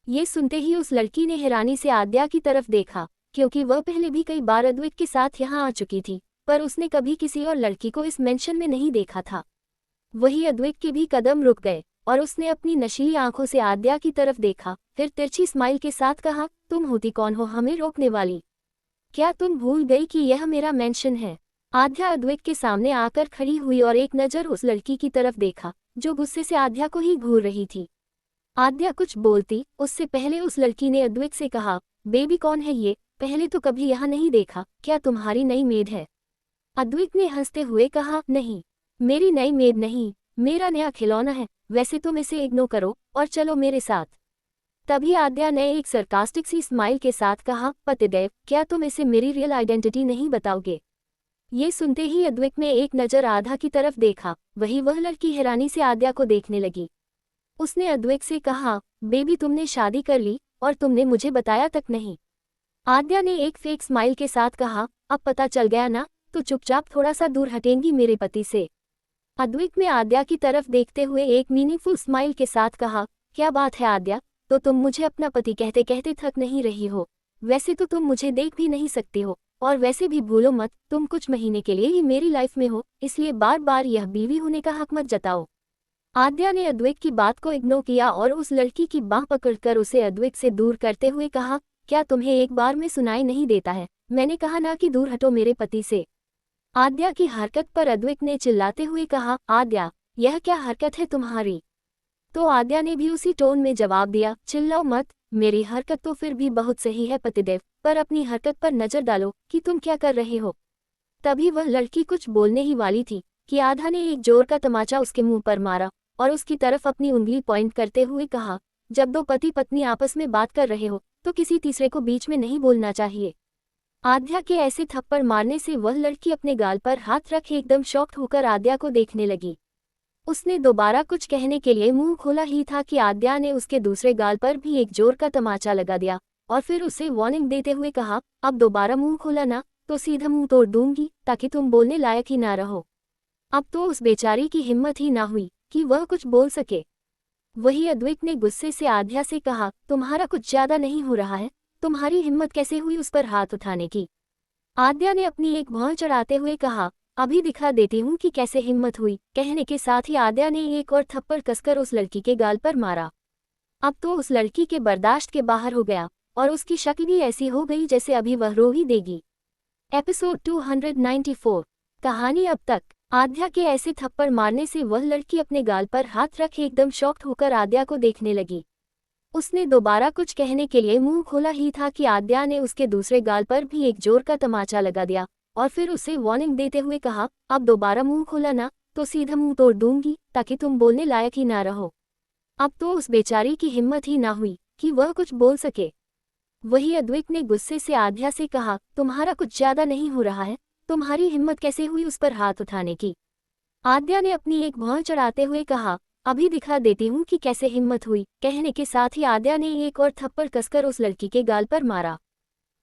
ये सुनते ही उस लड़की ने हैरानी से आद्या की तरफ देखा, क्योंकि वह पहले भी कई बार अद्विक के साथ यहाँ आ चुकी थी, पर उसने कभी किसी और लड़की को इस मेंशन में नहीं देखा था। वही अद्विक के भी कदम रुक गए और उसने अपनी नशीली आंखों से आद्या की तरफ देखा, फिर तिरछी स्माइल के साथ कहा, तुम होती कौन हो हमें रोकने वाली? क्या तुम भूल गई कि यह मेरा मेंशन है? आद्या अद्विक के सामने आकर खड़ी हुई और एक नज़र उस लड़की की तरफ देखा, जो गुस्से से आद्या को ही घूर रही थी। आद्या कुछ बोलती उससे पहले उस लड़की ने अद्विक से कहा, बेबी कौन है ये? पहले तो कभी यहाँ नहीं देखा, क्या तुम्हारी नई मेड है? अद्विक ने हंसते हुए कहा, नहीं, मेरी नई मेड नहीं, मेरा नया खिलौना है। वैसे तुम इसे इग्नोर करो और चलो मेरे साथ। तभी आद्या ने एक सरकास्टिक सी स्माइल के साथ कहा, पतिदेव, क्या तुम इसे मेरी रियल आइडेंटिटी नहीं बताओगे? ये सुनते ही अद्विक ने एक नज़र आधा की तरफ देखा, वही वह लड़की हैरानी से आद्या को देखने लगी। उसने अद्विक से कहा, बेबी तुमने शादी कर ली और तुमने मुझे बताया तक नहीं। आद्या ने एक फेक स्माइल के साथ कहा, अब पता चल गया ना, तो चुपचाप थोड़ा सा दूर हटेंगी मेरे पति से। अद्विक ने आद्या की तरफ देखते हुए एक मीनिंगफुल स्माइल के साथ कहा, क्या बात है आद्या, तो तुम मुझे अपना पति कहते कहते थक नहीं रही हो? वैसे तो तुम मुझे देख भी नहीं सकती हो, और वैसे भी भूलो मत, तुम कुछ महीने के लिए ही मेरी लाइफ में हो, इसलिए बार बार यह बीवी होने का हक मत जताओ। आद्या ने अद्विक की बात को इग्नोर किया और उस लड़की की बाह पकड़कर उसे अद्विक से दूर करते हुए कहा, क्या तुम्हें एक बार में सुनाई नहीं देता है? मैंने कहा ना कि दूर हटो मेरे पति से। आद्या की हरकत पर अद्विक ने चिल्लाते हुए कहा, आद्या, यह क्या हरकत है तुम्हारी? तो आद्या ने भी उसी टोन में जवाब दिया, चिल्लाओ मत, मेरी हरकत तो फिर भी बहुत सही है पतिदेव, पर अपनी हरकत पर नजर डालो कि तुम क्या कर रहे हो। तभी वह लड़की कुछ बोलने ही वाली थी कि आद्या ने एक जोर का तमाचा उसके मुंह पर मारा और उसकी तरफ अपनी उंगली पॉइंट करते हुए कहा, जब दो पति पत्नी आपस में बात कर रहे हो तो किसी तीसरे को बीच में नहीं बोलना चाहिए। आद्या के ऐसे थप्पड़ मारने से वह लड़की अपने गाल पर हाथ रखे एकदम शॉक्ड होकर आद्या को देखने लगी। उसने दोबारा कुछ कहने के लिए मुंह खोला ही था कि आद्या ने उसके दूसरे गाल पर भी एक जोर का तमाचा लगा दिया और फिर उसे वार्निंग देते हुए कहा, अब दोबारा मुंह खोला ना तो सीधा मुंह तोड़ दूंगी ताकि तुम बोलने लायक ही ना रहो। अब तो उस बेचारी की हिम्मत ही ना हुई कि वह कुछ बोल सके। वही अद्विक ने गुस्से से आद्या से कहा, तुम्हारा कुछ ज्यादा नहीं हो रहा है? तुम्हारी हिम्मत कैसे हुई उस पर हाथ उठाने की? आद्या ने अपनी एक भौं चढ़ाते हुए कहा, अभी दिखा देती हूँ कि कैसे हिम्मत हुई। कहने के साथ ही आद्या ने एक और थप्पड़ कसकर उस लड़की के गाल पर मारा। अब तो उस लड़की के बर्दाश्त के बाहर हो गया और उसकी शक्ल भी ऐसी हो गई जैसे अभी वह रो ही देगी। एपिसोड 294। कहानी अब तक। आद्या के ऐसे थप्पड़ मारने से वह लड़की अपने गाल पर हाथ रखे एकदम शॉक्ड होकर आद्या को देखने लगी। उसने दोबारा कुछ कहने के लिए मुंह खोला ही था कि आद्या ने उसके दूसरे गाल पर भी एक जोर का तमाचा लगा दिया और फिर उसे वार्निंग देते हुए कहा, अब दोबारा मुंह खोला ना तो सीधा मुंह तोड़ दूंगी ताकि तुम बोलने लायक ही ना रहो। अब तो उस बेचारी की हिम्मत ही ना हुई कि वह कुछ बोल सके। वही अद्विक ने गुस्से से आद्या से कहा, तुम्हारा कुछ ज्यादा नहीं हो रहा है? तुम्हारी हिम्मत कैसे हुई उस पर हाथ उठाने की? आद्या ने अपनी एक भौं चढ़ाते हुए कहा, अभी दिखा देती हूँ कि कैसे हिम्मत हुई। कहने के साथ ही आद्या ने एक और थप्पड़ कसकर उस लड़की के गाल पर मारा।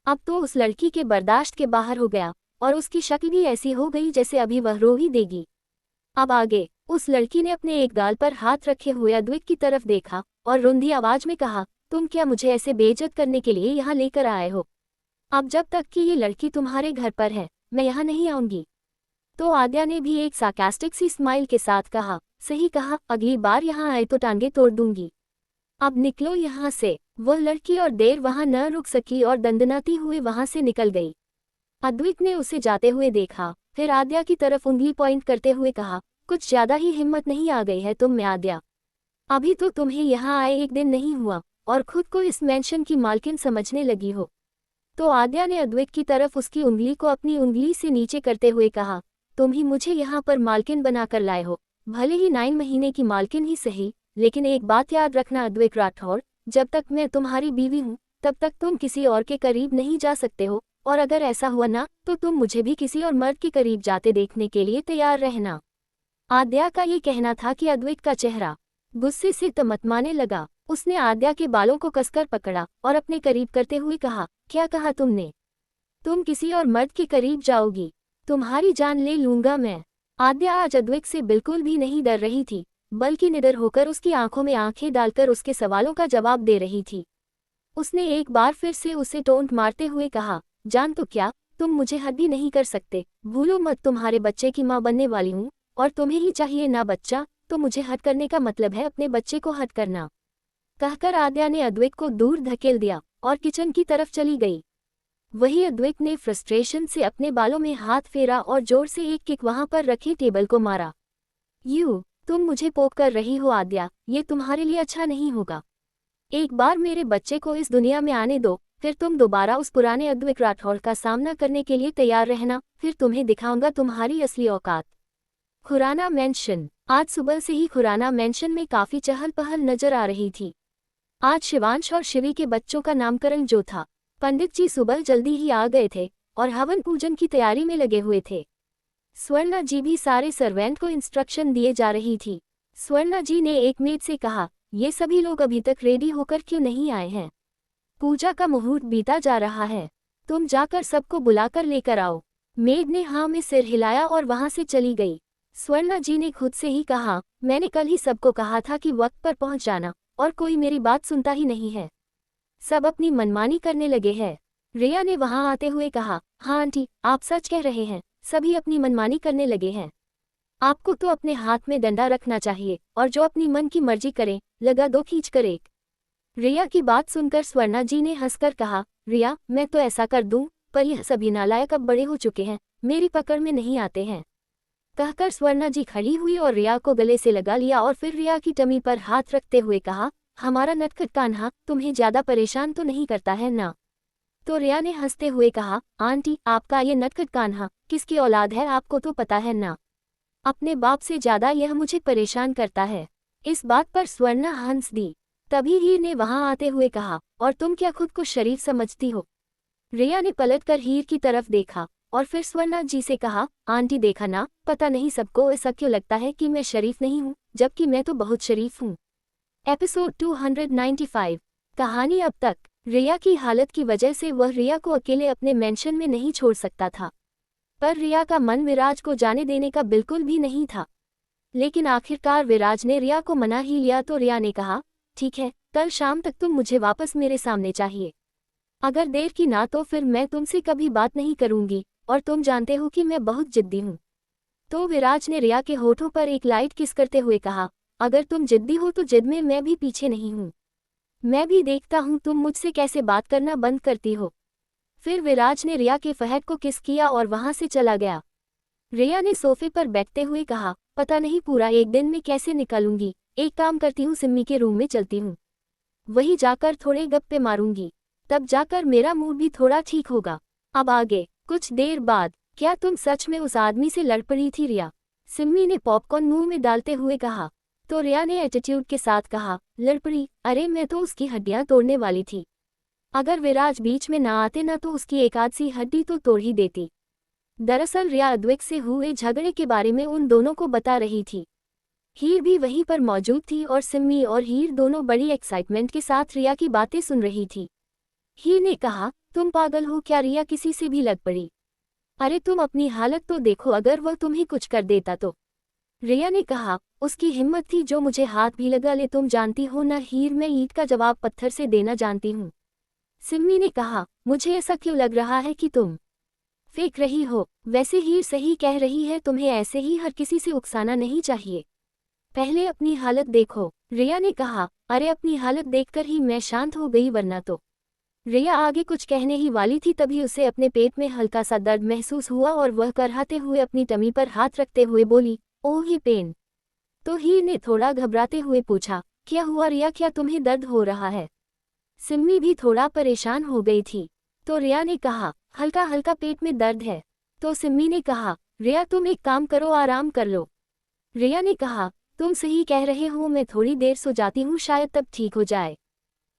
अब तो उस लड़की के बर्दाश्त के बाहर हो गया और उसकी शक्ल भी ऐसी हो गई जैसे अभी वह रो ही देगी। अब आगे उस लड़की ने अपने एक गाल पर हाथ रखे हुए अद्विक की तरफ देखा और रुंधी आवाज में कहा, तुम क्या मुझे ऐसे बेइज्जत करने के लिए यहाँ लेकर आए हो? अब जब तक कि ये लड़की तुम्हारे घर पर है मैं यहाँ नहीं आऊंगी। तो आद्या ने भी एक सार्कास्टिक सी स्माइल के साथ कहा, सही कहा, अगली बार यहाँ आए तो टांगे तोड़ दूंगी। अब निकलो यहाँ से। वह लड़की और देर वहाँ न रुक सकी और दंदनाती हुए वहाँ से निकल गई। अद्विक ने उसे जाते हुए देखा, फिर आद्या की तरफ उंगली पॉइंट करते हुए कहा, कुछ ज्यादा ही हिम्मत नहीं आ गई है तुम में आद्या? अभी तो तुम्हें यहाँ आए एक दिन नहीं हुआ और खुद को इस मेंशन की मालकिन समझने लगी हो। तो आद्या ने अद्विक की तरफ उसकी उंगली को अपनी उंगली से नीचे करते हुए कहा, तुम ही मुझे यहाँ पर मालकिन बनाकर लाए हो, भले ही 9 महीने की मालकिन ही सही, लेकिन एक बात याद रखना अद्विक राठौर, जब तक मैं तुम्हारी बीवी हूँ तब तक तुम किसी और के करीब नहीं जा सकते हो, और अगर ऐसा हुआ ना तो तुम मुझे भी किसी और मर्द के करीब जाते देखने के लिए तैयार रहना। आद्या का ये कहना था कि अद्विक का चेहरा गुस्से से तमतमाने लगा। उसने आद्या के बालों को कसकर पकड़ा और अपने करीब करते हुए कहा, क्या कहा तुमने? तुम किसी और मर्द के करीब जाओगी? तुम्हारी जान ले लूंगा मैं। आद्या आज अद्वैत से बिल्कुल भी नहीं डर रही थी, बल्कि निडर होकर उसकी आंखों में आंखें डालकर उसके सवालों का जवाब दे रही थी। उसने एक बार फिर से उसे टोंट मारते हुए कहा, जान तो क्या, तुम मुझे हद भी नहीं कर सकते। भूलो मत, तुम्हारे बच्चे की माँ बनने वाली हूँ, और तुम्हें ही चाहिए ना बच्चा, तो मुझे हद करने का मतलब है अपने बच्चे को हद करना। कहकर आद्या ने अद्वैत को दूर धकेल दिया और किचन की तरफ चली गई। वही अद्वैत ने फ्रस्ट्रेशन से अपने बालों में हाथ फेरा और जोर से एक किक वहां पर रखे टेबल को मारा। तुम मुझे पोक कर रही हो आद्या, ये तुम्हारे लिए अच्छा नहीं होगा। एक बार मेरे बच्चे को इस दुनिया में आने दो, फिर तुम दोबारा उस पुराने अद्वैत राठौड़ का सामना करने के लिए तैयार रहना, फिर तुम्हें दिखाऊंगा तुम्हारी असली औकात। खुराना मेंशन। आज सुबह से ही खुराना मेंशन में काफी चहल पहल नजर आ रही थी। आज शिवांश और शिवी के बच्चों का नामकरण जो था, पंडित जी सुबह जल्दी ही आ गए थे और हवन पूजन की तैयारी में लगे हुए थे। स्वर्णा जी भी सारे सर्वेंट को इंस्ट्रक्शन दिए जा रही थी। स्वर्णा जी ने एक मेड से कहा, ये सभी लोग अभी तक रेडी होकर क्यों नहीं आए हैं? पूजा का मुहूर्त बीता जा रहा है, तुम जाकर सबको बुलाकर लेकर आओ। मेड ने हाँ में सिर हिलाया और वहां से चली गई। स्वर्णा जी ने खुद से ही कहा, मैंने कल ही सबको कहा था कि वक्त पर पहुंच जाना, और कोई मेरी बात सुनता ही नहीं है। सब अपनी मनमानी करने लगे हैं। रिया ने वहां आते हुए कहा, हाँ आंटी, आप सच कह रहे हैं, सभी अपनी मनमानी करने लगे हैं। आपको तो अपने हाथ में डंडा रखना चाहिए, और जो अपनी मन की मर्जी करें, लगा दो खींच कर एक। रिया की बात सुनकर स्वर्णा जी ने हंसकर कहा, रिया, मैं तो ऐसा कर दूं, पर यह सभी नालायक अब बड़े हो चुके हैं, मेरी पकड़ में नहीं आते हैं। कहकर स्वर्णा जी खड़ी हुई और रिया को गले से लगा लिया और फिर रिया की टमी पर हाथ रखते हुए कहा, हमारा नटखट कान्हा तुम्हें ज्यादा परेशान तो नहीं करता है ना? तो रिया ने हंसते हुए कहा, आंटी, आपका ये नटखट कान्हा किसकी औलाद है आपको तो पता है ना? अपने बाप से ज्यादा यह मुझे परेशान करता है। इस बात पर स्वर्णा हंस दी। तभी हीर ने वहां आते हुए कहा, और तुम क्या खुद को शरीफ समझती हो? रिया ने पलटकर हीर की तरफ देखा और फिर स्वर्णा जी से कहा, आंटी देखा ना, पता नहीं सबको ऐसा क्यों लगता है कि मैं शरीफ नहीं हूँ, जबकि मैं तो बहुत शरीफ हूँ। एपिसोड 295। कहानी अब तक। रिया की हालत की वजह से वह रिया को अकेले अपने मेंशन में नहीं छोड़ सकता था, पर रिया का मन विराज को जाने देने का बिल्कुल भी नहीं था। लेकिन आखिरकार विराज ने रिया को मना ही लिया तो रिया ने कहा, ठीक है, कल शाम तक तुम मुझे वापस मेरे सामने चाहिए। अगर देर की ना तो फिर मैं तुमसे कभी बात नहीं करूंगी, और तुम जानते हो कि मैं बहुत जिद्दी हूँ। तो विराज ने रिया के होठों पर एक लाइट किस करते हुए कहा, अगर तुम जिद्दी हो तो जिद में मैं भी पीछे नहीं हूँ। मैं भी देखता हूँ तुम मुझसे कैसे बात करना बंद करती हो। फिर विराज ने रिया के फहद को किस किया और वहां से चला गया। रिया ने सोफे पर बैठते हुए कहा, पता नहीं पूरा एक दिन में कैसे निकालूंगी, एक काम करती हूँ, सिम्मी के रूम में चलती हूँ, वही जाकर थोड़े गप्पे मारूंगी, तब जाकर मेरा मूड भी थोड़ा ठीक होगा। अब आगे। कुछ देर बाद, क्या तुम सच में उस आदमी से लड़ पड़ी थी रिया? सिम्मी ने पॉपकॉर्न मुंह में डालते हुए कहा। तो रिया ने एटीट्यूड के साथ कहा, लड़ पड़ी? अरे मैं तो उसकी हड्डियां तोड़ने वाली थी। अगर विराज बीच में ना आते ना तो उसकी एक आध सी हड्डी तो तोड़ ही देती। दरअसल रिया अद्वैत से हुए झगड़े के बारे में उन दोनों को बता रही थी। हीर भी वहीं पर मौजूद थी और सिम्मी और हीर दोनों बड़ी एक्साइटमेंट के साथ रिया की बातें सुन रही थी। हीर ने कहा, तुम पागल हो क्या? रिया किसी से भी लग पड़ी? अरे तुम अपनी हालत तो देखो, अगर वह तुम्हें कुछ कर देता तो? रिया ने कहा, उसकी हिम्मत थी जो मुझे हाथ भी लगा ले, तुम जानती हो ना हीर, मैं ईंट का जवाब पत्थर से देना जानती हूँ। सिम्मी ने कहा, मुझे ऐसा क्यों लग रहा है कि तुम फेंक रही हो? वैसे हीर सही कह रही है, तुम्हें ऐसे ही हर किसी से उकसाना नहीं चाहिए, पहले अपनी हालत देखो। रिया ने कहा, अरे अपनी हालत देखकर ही मैं शांत हो गई, वरना तो। रिया आगे कुछ कहने ही वाली थी, तभी उसे अपने पेट में हल्का सा दर्द महसूस हुआ और वह करहाते हुए अपनी टमी पर हाथ रखते हुए बोली, ओह ये पेन। तो हीर ने थोड़ा घबराते हुए पूछा, क्या हुआ रिया, क्या तुम्हें दर्द हो रहा है? सिम्मी भी थोड़ा परेशान हो गई थी। तो रिया ने कहा, हल्का हल्का पेट में दर्द है। तो सिम्मी ने कहा, रिया तुम एक काम करो, आराम कर लो। रिया ने कहा, तुम सही कह रहे हो, मैं थोड़ी देर सो जाती हूँ, शायद तब ठीक हो जाए।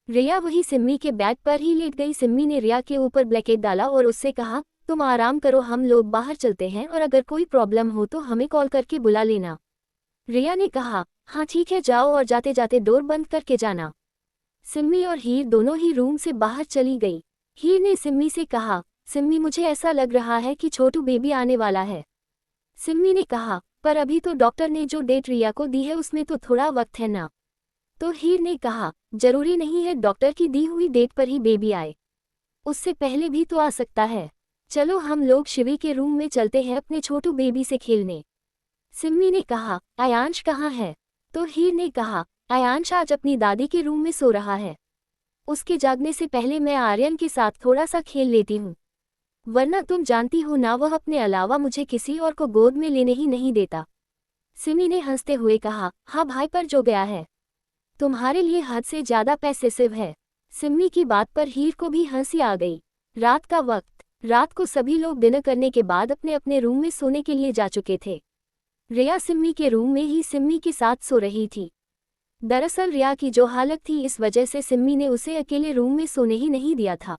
रिया वही सिम्मी के बेड पर ही लेट गई। सिम्मी ने रिया के ऊपर ब्लैंकेट डाला और उससे कहा, तुम आराम करो, हम लोग बाहर चलते हैं और अगर कोई प्रॉब्लम हो तो हमें कॉल करके बुला लेना। रिया ने कहा, हाँ ठीक है, जाओ और जाते जाते डोर बंद करके जाना। सिम्मी और हीर दोनों ही रूम से बाहर चली गई। हीर ने सिम्मी से कहा, सिम्मी मुझे ऐसा लग रहा है कि छोटू बेबी आने वाला है। सिम्मी ने कहा, पर अभी तो डॉक्टर ने जो डेट रिया को दी है उसमें तो थोड़ा वक्त है ना। तो हीर ने कहा, जरूरी नहीं है डॉक्टर की दी हुई डेट पर ही बेबी आए, उससे पहले भी तो आ सकता है। चलो हम लोग शिवी के रूम में चलते हैं अपने छोटू बेबी से खेलने। सिम्मी ने कहा, आयांश कहाँ है? तो हीर ने कहा, आयांश आज अपनी दादी के रूम में सो रहा है, उसके जागने से पहले मैं आर्यन के साथ थोड़ा सा खेल लेती हूँ, वरना तुम जानती हो ना वह अपने अलावा मुझे किसी और को गोद में लेने ही नहीं देता। सिमी ने हंसते हुए कहा, हाँ भाई पर जो गया है, तुम्हारे लिए हद से ज्यादा पैसेसिव है। सिम्मी की बात पर हीर को भी हंसी आ गई। रात का वक्त, रात को सभी लोग डिनर करने के बाद अपने अपने रूम में सोने के लिए जा चुके थे। रिया सिम्मी के रूम में ही सिम्मी के साथ सो रही थी। दरअसल रिया की जो हालत थी इस वजह से सिम्मी ने उसे अकेले रूम में सोने ही नहीं दिया था।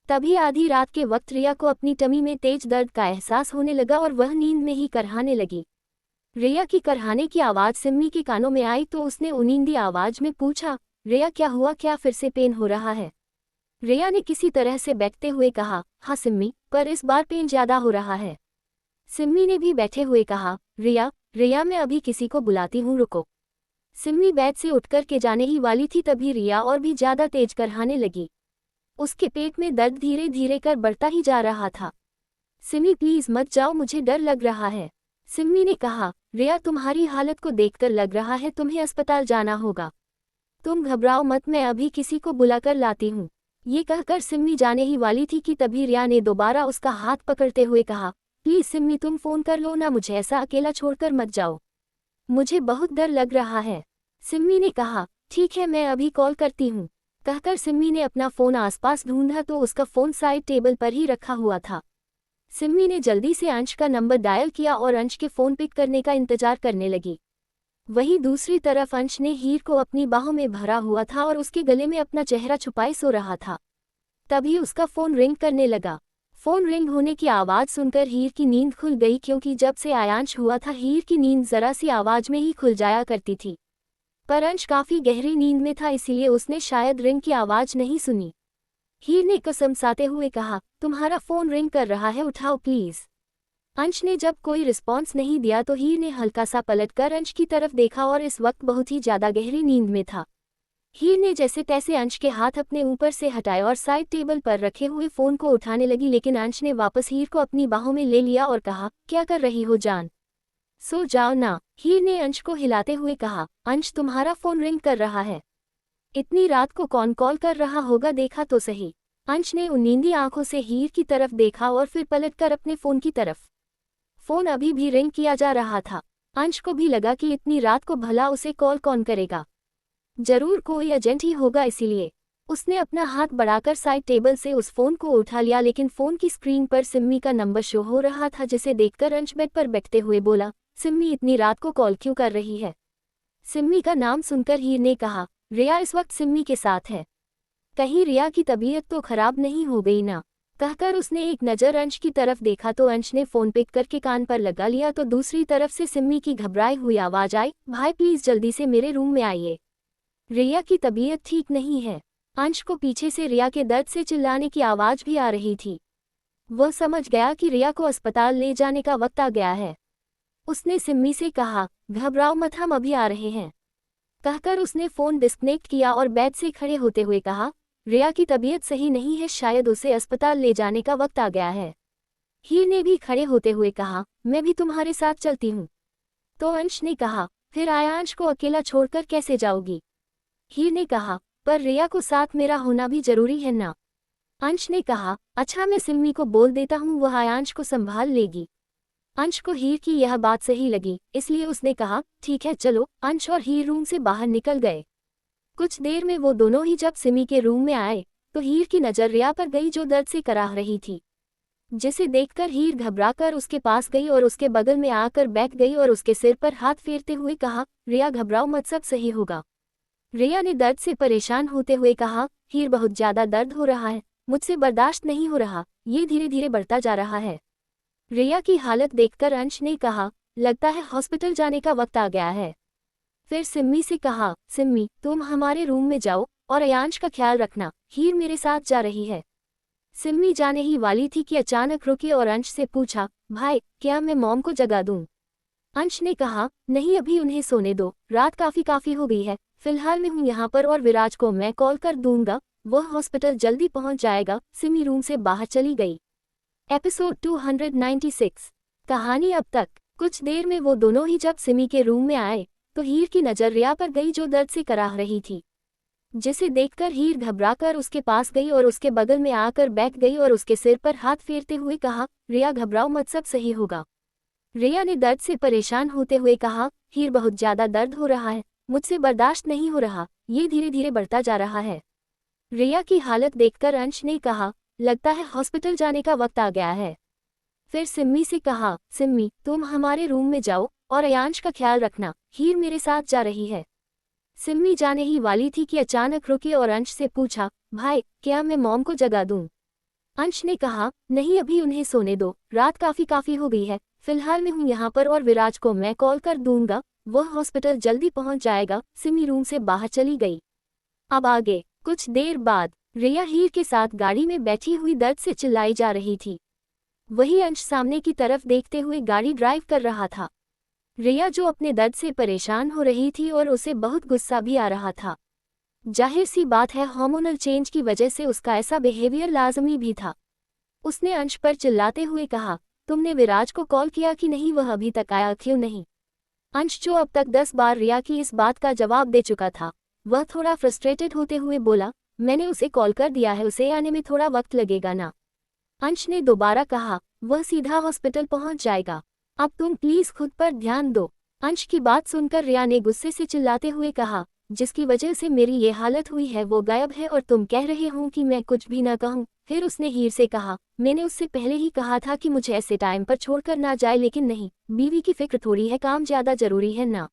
तभी आधी रात के वक्त रिया को अपनी टमी में तेज दर्द का एहसास होने लगा और वह नींद में ही करहाने लगी। रिया की करहाने की आवाज़ सिम्मी के कानों में आई तो उसने उनींदी आवाज में पूछा, रिया क्या हुआ, क्या फिर से पेन हो रहा है? रिया ने किसी तरह से बैठते हुए कहा, हाँ सिम्मी, पर इस बार पेन ज्यादा हो रहा है। सिम्मी ने भी बैठे हुए कहा, रिया रिया मैं अभी किसी को बुलाती हूँ, रुको। सिम्मी बेड से उठकर के जाने ही वाली थी तभी रिया और भी ज्यादा तेज करहाने लगी। उसके पेट में दर्द धीरे धीरे कर बढ़ता ही जा रहा था। सिम्मी प्लीज मत जाओ, मुझे डर लग रहा है। सिम्मी ने कहा, रिया तुम्हारी हालत को देखकर लग रहा है तुम्हें अस्पताल जाना होगा, तुम घबराओ मत, मैं अभी किसी को बुलाकर लाती हूँ। ये कहकर सिम्मी जाने ही वाली थी कि तभी रिया ने दोबारा उसका हाथ पकड़ते हुए कहा, प्लीज सिम्मी तुम फोन कर लो ना, मुझे ऐसा अकेला छोड़कर मत जाओ, मुझे बहुत डर लग रहा है। सिम्मी ने कहा, ठीक है मैं अभी कॉल करती हूँ। कहकर सिम्मी ने अपना फ़ोन आसपास ढूंढा तो उसका फ़ोन साइड टेबल पर ही रखा हुआ था। सिम्मी ने जल्दी से अंश का नंबर डायल किया और अंश के फ़ोन पिक करने का इंतजार करने लगी। वहीं दूसरी तरफ अंश ने हीर को अपनी बाहों में भरा हुआ था और उसके गले में अपना चेहरा छुपाए सो रहा था। तभी उसका फ़ोन रिंग करने लगा। फ़ोन रिंग होने की आवाज़ सुनकर हीर की नींद खुल गई, क्योंकि जब से आयांश हुआ था हीर की नींद ज़रा सी आवाज़ में ही खुल जाया करती थी। पर अंश काफ़ी गहरी नींद में था इसलिए उसने शायद रिंग की आवाज़ नहीं सुनी। हीर ने कसमसाते हुए कहा, तुम्हारा फ़ोन रिंग कर रहा है, उठाओ प्लीज़। अंश ने जब कोई रिस्पॉन्स नहीं दिया तो हीर ने हल्का सा पलटकर अंश की तरफ देखा और इस वक्त बहुत ही ज़्यादा गहरी नींद में था। हीर ने जैसे तैसे अंश के हाथ अपने ऊपर से हटाए और साइड टेबल पर रखे हुए फ़ोन को उठाने लगी, लेकिन अंश ने वापस हीर को अपनी बाहों में ले लिया और कहा, क्या कर रही हो जान, सो जाओ ना। हीर ने अंश को हिलाते हुए कहा, अंश तुम्हारा फ़ोन रिंग कर रहा है, इतनी रात को कौन कॉल कर रहा होगा, देखा तो सही। अंश ने उन्नींदी आंखों से हीर की तरफ देखा और फिर पलटकर अपने फ़ोन की तरफ। फ़ोन अभी भी रिंग किया जा रहा था। अंश को भी लगा कि इतनी रात को भला उसे कॉल कौन करेगा, जरूर कोई एजेंट ही होगा, इसीलिए उसने अपना हाथ बढ़ाकर साइड टेबल से उस फ़ोन को उठा लिया, लेकिन फ़ोन की स्क्रीन पर सिम्मी का नंबर शो हो रहा था, जिसे देखकर अंश बेड पर बैठते हुए बोला, सिम्मी इतनी रात को कॉल क्यों कर रही है? सिम्मी का नाम सुनकर हीर ने कहा, रिया इस वक्त सिम्मी के साथ है, कहीं रिया की तबीयत तो खराब नहीं हो गई ना। कहकर उसने एक नज़र अंश की तरफ देखा तो अंश ने फ़ोन पिक करके कान पर लगा लिया तो दूसरी तरफ से सिम्मी की घबराई हुई आवाज़ आई, भाई प्लीज़ जल्दी से मेरे रूम में आइए, रिया की तबीयत ठीक नहीं है। अंश को पीछे से रिया के दर्द से चिल्लाने की आवाज़ भी आ रही थी। वह समझ गया कि रिया को अस्पताल ले जाने का वक्त आ गया है। उसने सिम्मी से कहा, घबराओ मत, हम अभी आ रहे हैं। कहकर उसने फ़ोन डिस्कनेक्ट किया और बेड से खड़े होते हुए कहा, रिया की तबीयत सही नहीं है, शायद उसे अस्पताल ले जाने का वक्त आ गया है। हीर ने भी खड़े होते हुए कहा, मैं भी तुम्हारे साथ चलती हूँ। तो अंश ने कहा, फिर आयांश को अकेला छोड़कर कैसे जाओगी? हीर ने कहा, पर रिया को साथ मेरा होना भी जरूरी है ना। अंश ने कहा, अच्छा मैं सिम्मी को बोल देता हूँ, वह आयांश को संभाल लेगी। अंश को हीर की यह बात सही लगी, इसलिए उसने कहा, ठीक है चलो। अंश और हीर रूम से बाहर निकल गए। कुछ देर में वो दोनों ही जब सिमी के रूम में आए तो हीर की नज़र रिया पर गई जो दर्द से कराह रही थी, जिसे देखकर हीर घबराकर उसके पास गई और उसके बगल में आकर बैठ गई और उसके सिर पर हाथ फेरते हुए कहा, रिया घबराओ मत, सब सही होगा। रिया ने दर्द से परेशान होते हुए कहा, हीर बहुत ज़्यादा दर्द हो रहा है, मुझसे बर्दाश्त नहीं हो रहा, ये धीरे धीरे बढ़ता जा रहा है। रिया की हालत देखकर अंश ने कहा, लगता है हॉस्पिटल जाने का वक्त आ गया है। फिर सिम्मी से कहा, सिम्मी तुम हमारे रूम में जाओ और आयांश का ख्याल रखना, हीर मेरे साथ जा रही है। सिम्मी जाने ही वाली थी कि अचानक रुकी और अंश से पूछा, भाई क्या मैं मॉम को जगा दूं? अंश ने कहा, नहीं अभी उन्हें सोने दो, रात काफी हो गई है, फिलहाल मैं हूँ यहाँ पर और विराज को मैं कॉल कर दूंगा, वह हॉस्पिटल जल्दी पहुँच जाएगा। सिमी रूम से बाहर चली गई। एपिसोड 296। कहानी अब तक। कुछ देर में वो दोनों ही जब सिमी के रूम में आए तो हीर की नजर रिया पर गई जो दर्द से कराह रही थी, जिसे देखकर हीर घबराकर उसके पास गई और उसके बगल में आकर बैठ गई और उसके सिर पर हाथ फेरते हुए कहा, रिया घबराओ मत, सब सही होगा। रिया ने दर्द से परेशान होते हुए कहा, हीर बहुत ज्यादा दर्द हो रहा है, मुझसे बर्दाश्त नहीं हो रहा, ये धीरे धीरे बढ़ता जा रहा है। रिया की हालत देखकर अंश ने कहा, लगता है हॉस्पिटल जाने का वक्त आ गया है। फिर सिम्मी से कहा, सिम्मी तुम हमारे रूम में जाओ और अयांश का ख्याल रखना, हीर मेरे साथ जा रही है। सिम्मी जाने ही वाली थी कि अचानक रुकी और अंश से पूछा, भाई क्या मैं मॉम को जगा दूं? अंश ने कहा, नहीं अभी उन्हें सोने दो, रात काफी हो गई है, फिलहाल मैं हूँ यहाँ पर और विराज को मैं कॉल कर दूंगा, वह हॉस्पिटल जल्दी पहुँच जाएगा। सिमी रूम से बाहर चली गई। अब आगे। कुछ देर बाद रिया हीर के साथ गाड़ी में बैठी हुई दर्द से चिल्लाई जा रही थी। वही अंश सामने की तरफ देखते हुए गाड़ी ड्राइव कर रहा था। रिया जो अपने दर्द से परेशान हो रही थी और उसे बहुत गुस्सा भी आ रहा था। जाहिर सी बात है हार्मोनल चेंज की वजह से उसका ऐसा बिहेवियर लाजमी भी था। उसने अंश पर चिल्लाते हुए कहा, तुमने विराज को कॉल किया कि नहीं, वह अभी तक आया क्यों नहीं? अंश जो अब तक 10 बार रिया की इस बात का जवाब दे चुका था, वह थोड़ा फ्रस्ट्रेटेड होते हुए बोला, मैंने उसे कॉल कर दिया है, उसे आने में थोड़ा वक्त लगेगा ना। अंश ने दोबारा कहा, वह सीधा हॉस्पिटल पहुंच जाएगा, अब तुम प्लीज खुद पर ध्यान दो। अंश की बात सुनकर रिया ने गुस्से से चिल्लाते हुए कहा, जिसकी वजह से मेरी ये हालत हुई है वो गायब है और तुम कह रहे हो कि मैं कुछ भी न कहूँ। फिर उसने हीर से कहा, मैंने उससे पहले ही कहा था कि मुझे ऐसे टाइम पर छोड़कर ना जाए, लेकिन नहीं, बीवी की फिक्र थोड़ी है, काम ज्यादा जरूरी है ना।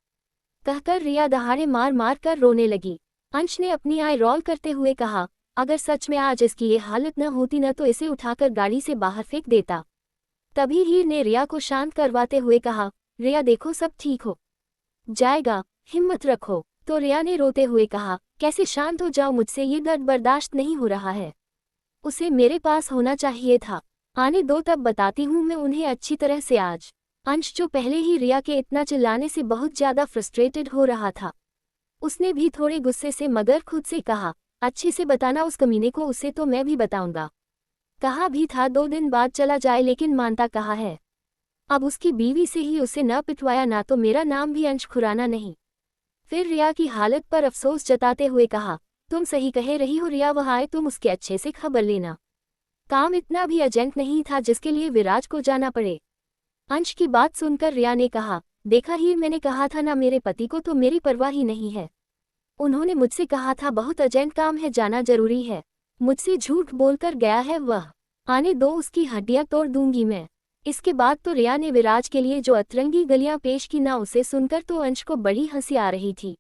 कहकर रिया दहाड़े मार मार कर रोने लगी। अंश ने अपनी आई रोल करते हुए कहा, अगर सच में आज इसकी ये हालत न होती न तो इसे उठाकर गाड़ी से बाहर फेंक देता। तभी हीर ने रिया को शांत करवाते हुए कहा, रिया देखो सब ठीक हो जाएगा, हिम्मत रखो। तो रिया ने रोते हुए कहा, कैसे शांत हो जाओ, मुझसे ये दर्द बर्दाश्त नहीं हो रहा है, उसे मेरे पास होना चाहिए था, आने दो तब बताती हूँ मैं उन्हें अच्छी तरह से आज। अंश जो पहले ही रिया के इतना चिल्लाने से बहुत ज्यादा फ्रस्ट्रेटेड हो रहा था, उसने भी थोड़े गुस्से से मगर खुद से कहा, अच्छे से बताना उस कमीने को, उसे तो मैं भी बताऊंगा। कहा भी था 2 दिन बाद चला जाए, लेकिन मानता कहा है। अब उसकी बीवी से ही उसे न पिटवाया ना तो मेरा नाम भी अंश खुराना नहीं। फिर रिया की हालत पर अफसोस जताते हुए कहा, तुम सही कह रही हो रिया, वह आए तुम उसके अच्छे से खबर लेना, काम इतना भी अर्जेंट नहीं था जिसके लिए विराज को जाना पड़े। अंश की बात सुनकर रिया ने कहा, देखा हीर, मैंने कहा था ना, मेरे पति को तो मेरी परवाह ही नहीं है, उन्होंने मुझसे कहा था बहुत अर्जेंट काम है, जाना जरूरी है, मुझसे झूठ बोलकर गया है वह, आने दो उसकी हड्डियां तोड़ दूंगी मैं। इसके बाद तो रिया ने विराज के लिए जो अतरंगी गलियां पेश की ना, उसे सुनकर तो अंश को बड़ी हंसी आ रही थी।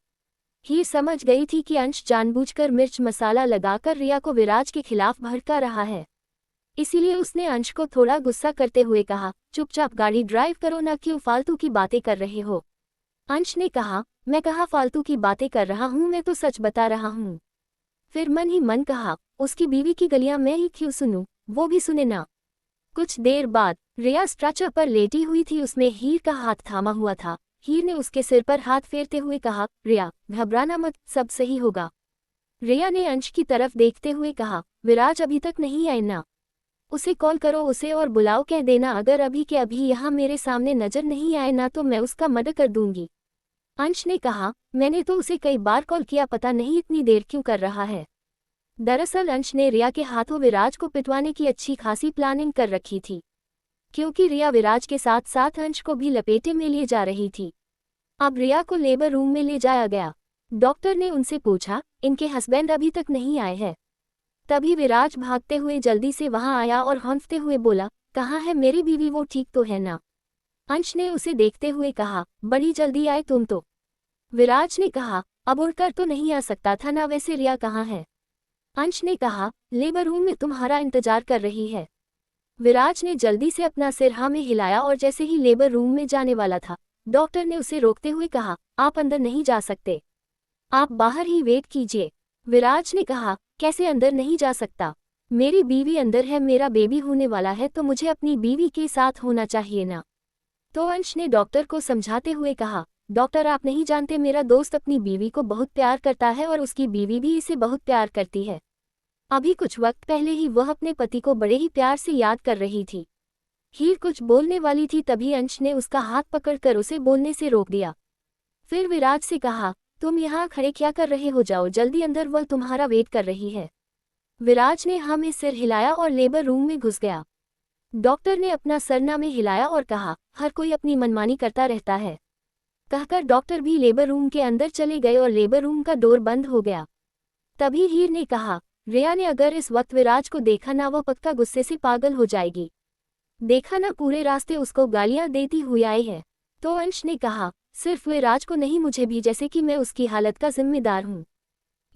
हीर समझ गई थी कि अंश जानबूझकर मिर्च मसाला लगाकर रिया को विराज के खिलाफ भड़का रहा है, इसीलिए उसने अंश को थोड़ा गुस्सा करते हुए कहा, चुपचाप गाड़ी ड्राइव करो ना, क्यों फालतू की बातें कर रहे हो? अंश ने कहा, मैं कहाँ फालतू की बातें कर रहा हूँ, मैं तो सच बता रहा हूँ। फिर मन ही मन कहा, उसकी बीवी की गलियां मैं ही क्यों सुनूं, वो भी सुने ना। कुछ देर बाद रिया स्ट्रेचर पर लेटी हुई थी, उसमें हीर का हाथ थामा हुआ था। हीर ने उसके सिर पर हाथ फेरते हुए कहा, रिया घबराना मत, सब सही होगा। रिया ने अंश की तरफ देखते हुए कहा, विराज अभी तक नहीं आए ना, उसे कॉल करो उसे और बुलाओ, कह देना अगर अभी के अभी यहाँ मेरे सामने नजर नहीं आए ना तो मैं उसका मर्डर कर दूंगी। अंश ने कहा, मैंने तो उसे कई बार कॉल किया, पता नहीं इतनी देर क्यों कर रहा है। दरअसल अंश ने रिया के हाथों विराज को पिटवाने की अच्छी खासी प्लानिंग कर रखी थी, क्योंकि रिया विराज के साथ साथ अंश को भी लपेटे में ले जा रही थी। अब रिया को लेबर रूम में ले जाया गया। डॉक्टर ने उनसे पूछा, इनके हस्बैंड अभी तक नहीं आए हैं? तभी विराज भागते हुए जल्दी से वहां आया और हौंफते हुए बोला, कहाँ है मेरी बीवी, वो ठीक तो है ना? अंश ने उसे देखते हुए कहा, बड़ी जल्दी आए तुम तो। विराज ने कहा, अब उड़कर तो नहीं आ सकता था ना, वैसे रिया कहाँ है? अंश ने कहा, लेबर रूम में तुम्हारा इंतजार कर रही है। विराज ने जल्दी से अपना सिर हाँ में हिलाया और जैसे ही लेबर रूम में जाने वाला था, डॉक्टर ने उसे रोकते हुए कहा, आप अंदर नहीं जा सकते, आप बाहर ही वेट कीजिए। विराज ने कहा, कैसे अंदर नहीं जा सकता? मेरी बीवी अंदर है, मेरा बेबी होने वाला है तो मुझे अपनी बीवी के साथ होना चाहिए ना। तो अंश ने डॉक्टर को समझाते हुए कहा, डॉक्टर आप नहीं जानते, मेरा दोस्त अपनी बीवी को बहुत प्यार करता है और उसकी बीवी भी इसे बहुत प्यार करती है। अभी कुछ वक्त पहले ही वह अपने पति को बड़े ही प्यार से याद कर रही थी। हीर कुछ बोलने वाली थी, तभी अंश ने उसका हाथ पकड़कर उसे बोलने से रोक दिया। फिर विराज से कहा, तुम यहाँ खड़े क्या कर रहे हो, जाओ जल्दी अंदर, वह तुम्हारा वेट कर रही है। विराज ने हाँ में सिर हिलाया और लेबर रूम में घुस गया। डॉक्टर ने अपना सरना में हिलाया और कहा, हर कोई अपनी मनमानी करता रहता है। कहकर डॉक्टर भी लेबर रूम के अंदर चले गए और लेबर रूम का डोर बंद हो गया। तभी हीर ने कहा, रिया ने अगर इस वक्त विराज को देखा ना, वह पक्का गुस्से से पागल हो जाएगी। देखा ना, पूरे रास्ते उसको गालियां देती हुई आई है। तो अंश ने कहा, सिर्फ विराज को नहीं, मुझे भी, जैसे कि मैं उसकी हालत का जिम्मेदार हूँ।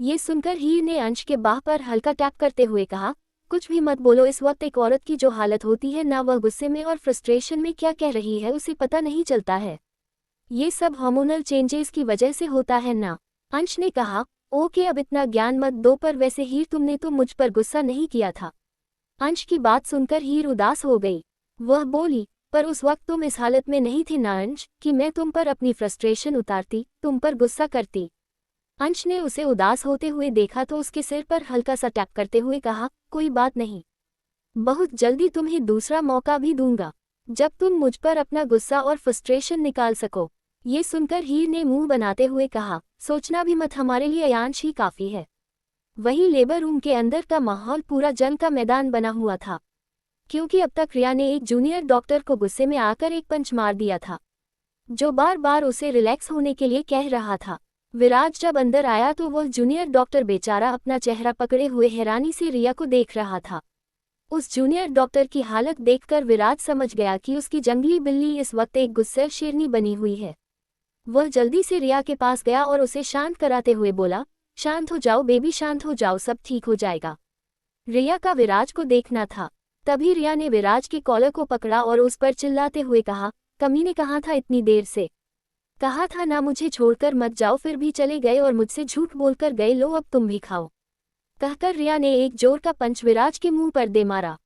ये सुनकर हीर ने अंश के बाह पर हल्का टैप करते हुए कहा, कुछ भी मत बोलो, इस वक्त एक औरत की जो हालत होती है ना, वह गुस्से में और फ्रस्ट्रेशन में क्या कह रही है उसे पता नहीं चलता है। ये सब हार्मोनल चेंजेस की वजह से होता है ना। अंश ने कहा, ओके अब इतना ज्ञान मत दो, पर वैसे हीर तुमने तो मुझ पर गुस्सा नहीं किया था। अंश की बात सुनकर हीर उदास हो गई। वह बोली, पर उस वक्त तुम इस हालत में नहीं थे ना अंश, कि मैं तुम पर अपनी फ्रस्ट्रेशन उतारती, तुम पर गुस्सा करती। अंश ने उसे उदास होते हुए देखा तो उसके सिर पर हल्का सा टैप करते हुए कहा, कोई बात नहीं, बहुत जल्दी तुम्हें दूसरा मौका भी दूंगा, जब तुम मुझ पर अपना गुस्सा और फ्रस्ट्रेशन निकाल सको। ये सुनकर हीर ने मुंह बनाते हुए कहा, सोचना भी मत, हमारे लिए अंश ही काफी है। वहीं लेबर रूम के अंदर का माहौल पूरा जंग का मैदान बना हुआ था, क्योंकि अब तक रिया ने एक जूनियर डॉक्टर को गुस्से में आकर एक पंच मार दिया था, जो बार बार उसे रिलैक्स होने के लिए कह रहा था। विराज जब अंदर आया तो वह जूनियर डॉक्टर बेचारा अपना चेहरा पकड़े हुए हैरानी से रिया को देख रहा था। उस जूनियर डॉक्टर की हालत देखकर विराज समझ गया कि उसकी जंगली बिल्ली इस वक्त एक गुस्से शेरनी बनी हुई है। वह जल्दी से रिया के पास गया और उसे शांत कराते हुए बोला, शांत हो जाओ बेबी, शांत हो जाओ, सब ठीक हो जाएगा। रिया का विराज को देखना था। तभी रिया ने विराज के कॉलर को पकड़ा और उस पर चिल्लाते हुए कहा, कमीने कहा था इतनी देर से, कहा था ना मुझे छोड़कर मत जाओ, फिर भी चले गए और मुझसे झूठ बोलकर गए, लो अब तुम भी खाओ। कहकर रिया ने एक जोर का पंच विराज के मुंह पर दे मारा,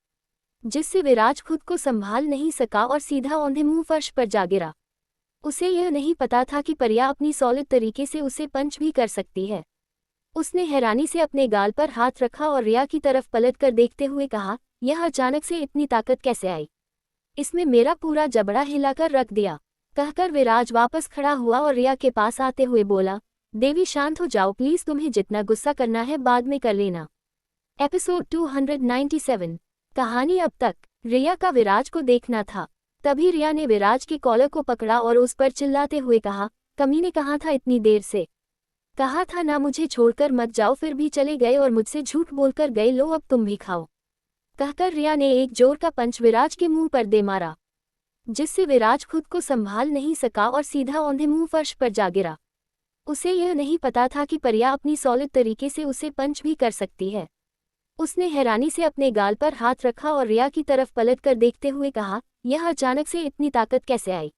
जिससे विराज खुद को संभाल नहीं सका और सीधा औंधे मुंह फर्श पर जा गिरा। उसे यह नहीं पता था कि परिया अपनी सॉलिड तरीके से उसे पंच भी कर सकती है। उसने हैरानी से अपने गाल पर हाथ रखा और रिया की तरफ पलटकर देखते हुए कहा, यह अचानक से इतनी ताकत कैसे आई, इसमें मेरा पूरा जबड़ा हिलाकर रख दिया। कहकर विराज वापस खड़ा हुआ और रिया के पास आते हुए बोला, देवी शांत हो जाओ प्लीज, तुम्हें जितना गुस्सा करना है बाद में कर लेना। एपिसोड 297। कहानी अब तक। रिया का विराज को देखना था। तभी रिया ने विराज के कॉलर को पकड़ा और उस पर चिल्लाते हुए कहा, कमीने कहा था इतनी देर से, कहा था ना मुझे छोड़कर मत जाओ, फिर भी चले गए और मुझसे झूठ बोलकर गए, लो अब तुम भी खाओ। कहकर रिया ने एक जोर का पंच विराज के मुंह पर दे मारा, जिससे विराज खुद को संभाल नहीं सका और सीधा औंधे मुंह फर्श पर जा गिरा। उसे यह नहीं पता था कि परिया अपनी सॉलिड तरीके से उसे पंच भी कर सकती है। उसने हैरानी से अपने गाल पर हाथ रखा और रिया की तरफ पलटकर देखते हुए कहा, यह अचानक से इतनी ताकत कैसे आई,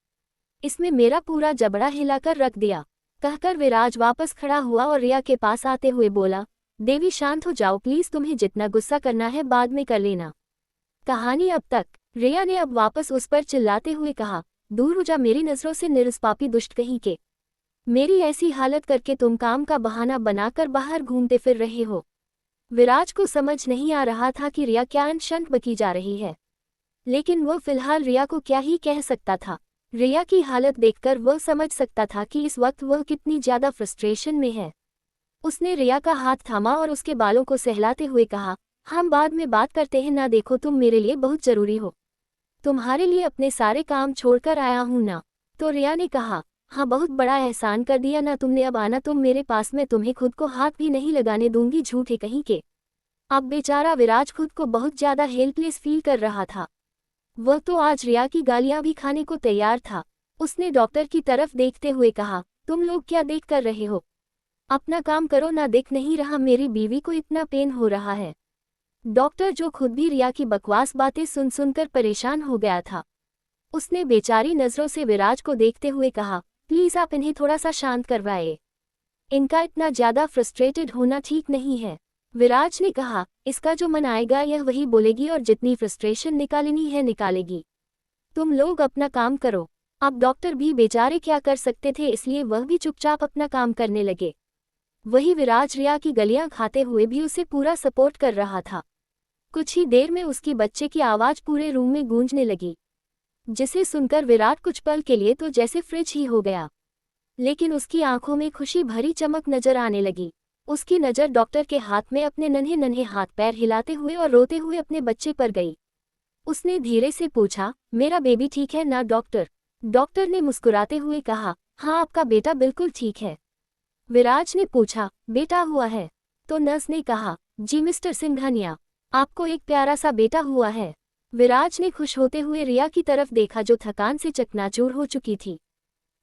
इसमें मेरा पूरा जबड़ा हिलाकर रख दिया। कहकर विराज वापस खड़ा हुआ और रिया के पास आते हुए बोला, देवी शांत हो जाओ प्लीज, तुम्हें जितना गुस्सा करना है बाद में कर लेना। कहानी अब तक। रिया ने अब वापस उस पर चिल्लाते हुए कहा, दूर हो जा मेरी नजरों से निरस पापी दुष्ट कहीं के, मेरी ऐसी हालत करके तुम काम का बहाना बनाकर बाहर घूमते फिर रहे हो। विराज को समझ नहीं आ रहा था कि रिया क्या अनशंत बकी जा रही है, लेकिन वह फिलहाल रिया को क्या ही कह सकता था। रिया की हालत देखकर वह समझ सकता था कि इस वक्त वह कितनी ज्यादा फ्रस्ट्रेशन में है। उसने रिया का हाथ थामा और उसके बालों को सहलाते हुए कहा, हम बाद में बात करते हैं ना, देखो तुम मेरे लिए बहुत जरूरी हो, तुम्हारे लिए अपने सारे काम छोड़कर आया हूं ना। तो रिया ने कहा, हाँ बहुत बड़ा एहसान कर दिया ना तुमने, अब आना तुम मेरे पास, मैं तुम्हें खुद को हाथ भी नहीं लगाने दूंगी, झूठे कहीं के। अब बेचारा विराज खुद को बहुत ज्यादा हेल्पलेस फील कर रहा था। वह तो आज रिया की गालियां भी खाने को तैयार था। उसने डॉक्टर की तरफ देखते हुए कहा, तुम लोग क्या देख कर रहे हो, अपना काम करो ना, दिख नहीं रहा मेरी बीवी को इतना पेन हो रहा है। डॉक्टर, जो खुद भी रिया की बकवास बातें सुन सुनकर परेशान हो गया था, उसने बेचारी नजरों से विराज को देखते हुए कहा, प्लीज आप इन्हें थोड़ा सा शांत करवाए, इनका इतना ज्यादा फ्रस्ट्रेटेड होना ठीक नहीं है। विराज ने कहा, इसका जो मन आएगा यह वही बोलेगी और जितनी फ्रस्ट्रेशन निकालनी है निकालेगी। तुम लोग अपना काम करो। अब डॉक्टर भी बेचारे क्या कर सकते थे, इसलिए वह भी चुपचाप अपना काम करने लगे। वही विराज रिया की गलियां खाते हुए भी उसे पूरा सपोर्ट कर रहा था। कुछ ही देर में उसकी बच्चे की आवाज पूरे रूम में गूंजने लगी, जिसे सुनकर विराट कुछ पल के लिए तो जैसे फ्रिज ही हो गया। लेकिन उसकी आंखों में खुशी भरी चमक नजर आने लगी। उसकी नज़र डॉक्टर के हाथ में अपने नन्हे नन्हे हाथ पैर हिलाते हुए और रोते हुए अपने बच्चे पर गई। उसने धीरे से पूछा, मेरा बेबी ठीक है ना डॉक्टर? डॉक्टर ने मुस्कुराते हुए कहा, हाँ आपका बेटा बिल्कुल ठीक है। विराज ने पूछा, बेटा हुआ है? तो नर्स ने कहा, जी मिस्टर सिंघानिया, आपको एक प्यारा सा बेटा हुआ है। विराज ने खुश होते हुए रिया की तरफ देखा जो थकान से चकनाचूर हो चुकी थी,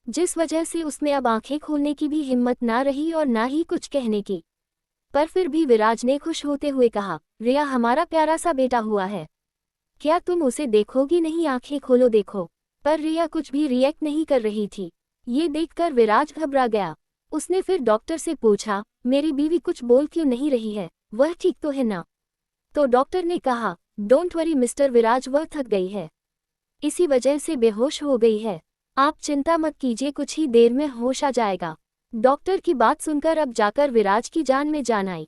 जिस वजह से उसमें अब आंखें खोलने की भी हिम्मत ना रही और ना ही कुछ कहने की। पर फिर भी विराज ने खुश होते हुए कहा, रिया हमारा प्यारा सा बेटा हुआ है, क्या तुम उसे देखोगी नहीं? आंखें खोलो देखो। पर रिया कुछ भी रिएक्ट नहीं कर रही थी। ये देखकर विराज घबरा गया। उसने फिर डॉक्टर से पूछा, मेरी बीवी कुछ बोल क्यों नहीं रही है, वह ठीक तो है ना? तो डॉक्टर ने कहा, डोंट वरी मिस्टर विराज, वह थक गई है, इसी वजह से बेहोश हो गई है। आप चिंता मत कीजिए, कुछ ही देर में होश आ जाएगा। डॉक्टर की बात सुनकर अब जाकर विराज की जान में जान आई।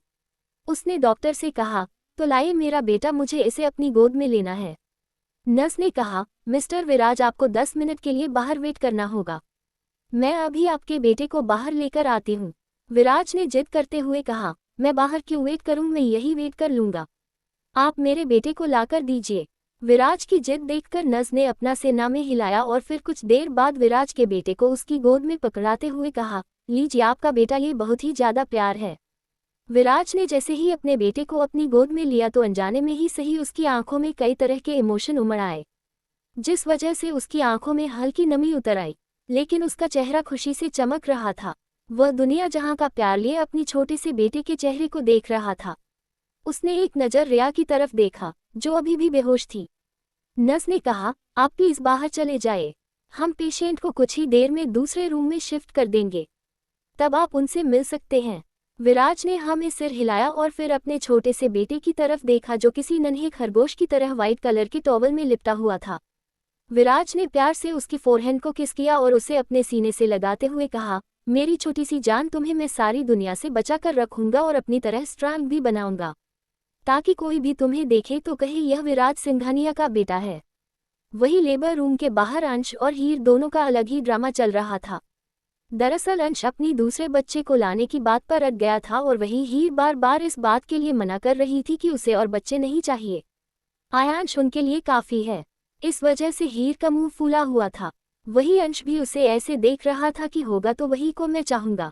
उसने डॉक्टर से कहा, तो लाइए मेरा बेटा, मुझे इसे अपनी गोद में लेना है। नर्स ने कहा, मिस्टर विराज आपको 10 मिनट के लिए बाहर वेट करना होगा, मैं अभी आपके बेटे को बाहर लेकर आती हूँ। विराज ने जिद करते हुए कहा, मैं बाहर क्यों वेट करूँ, मैं यही वेट कर लूँगा, आप मेरे बेटे को लाकर दीजिए। विराज की जिद देखकर नर्स ने अपना सीना में हिलाया और फिर कुछ देर बाद विराज के बेटे को उसकी गोद में पकड़ाते हुए कहा, लीजिए आपका बेटा, ये बहुत ही ज्यादा प्यार है। विराज ने जैसे ही अपने बेटे को अपनी गोद में लिया तो अनजाने में ही सही उसकी आंखों में कई तरह के इमोशन उमड़ आए, जिस वजह से उसकी आंखों में हल्की नमी उतर आई, लेकिन उसका चेहरा खुशी से चमक रहा था। वह दुनिया जहां का प्यार लिए अपनी छोटे से बेटे के चेहरे को देख रहा था। उसने एक नज़र रिया की तरफ देखा, जो अभी भी बेहोश थी। नर्स ने कहा, आप प्लीज बाहर चले जाए, हम पेशेंट को कुछ ही देर में दूसरे रूम में शिफ्ट कर देंगे, तब आप उनसे मिल सकते हैं। विराज ने हाँ में सिर हिलाया और फिर अपने छोटे से बेटे की तरफ देखा जो किसी नन्हे खरगोश की तरह व्हाइट कलर के टॉवल में लिपटा हुआ था। विराज ने प्यार से उसकी फोरहेड को किस किया और उसे अपने सीने से लगाते हुए कहा, मेरी छोटी सी जान, तुम्हें मैं सारी दुनिया से बचा कर रखूंगा और अपनी तरह स्ट्रांग भी बनाऊंगा, ताकि कोई भी तुम्हें देखे तो कहे यह विराज सिंघानिया का बेटा है। वही लेबर रूम के बाहर अंश और हीर दोनों का अलग ही ड्रामा चल रहा था। दरअसल अंश अपनी दूसरे बच्चे को लाने की बात पर अड़ गया था और वही हीर बार बार इस बात के लिए मना कर रही थी कि उसे और बच्चे नहीं चाहिए, आयांश उनके लिए काफी है। इस वजह से हीर का मुंह फूला हुआ था। वही अंश भी उसे ऐसे देख रहा था कि होगा तो वही को मैं चाहूंगा,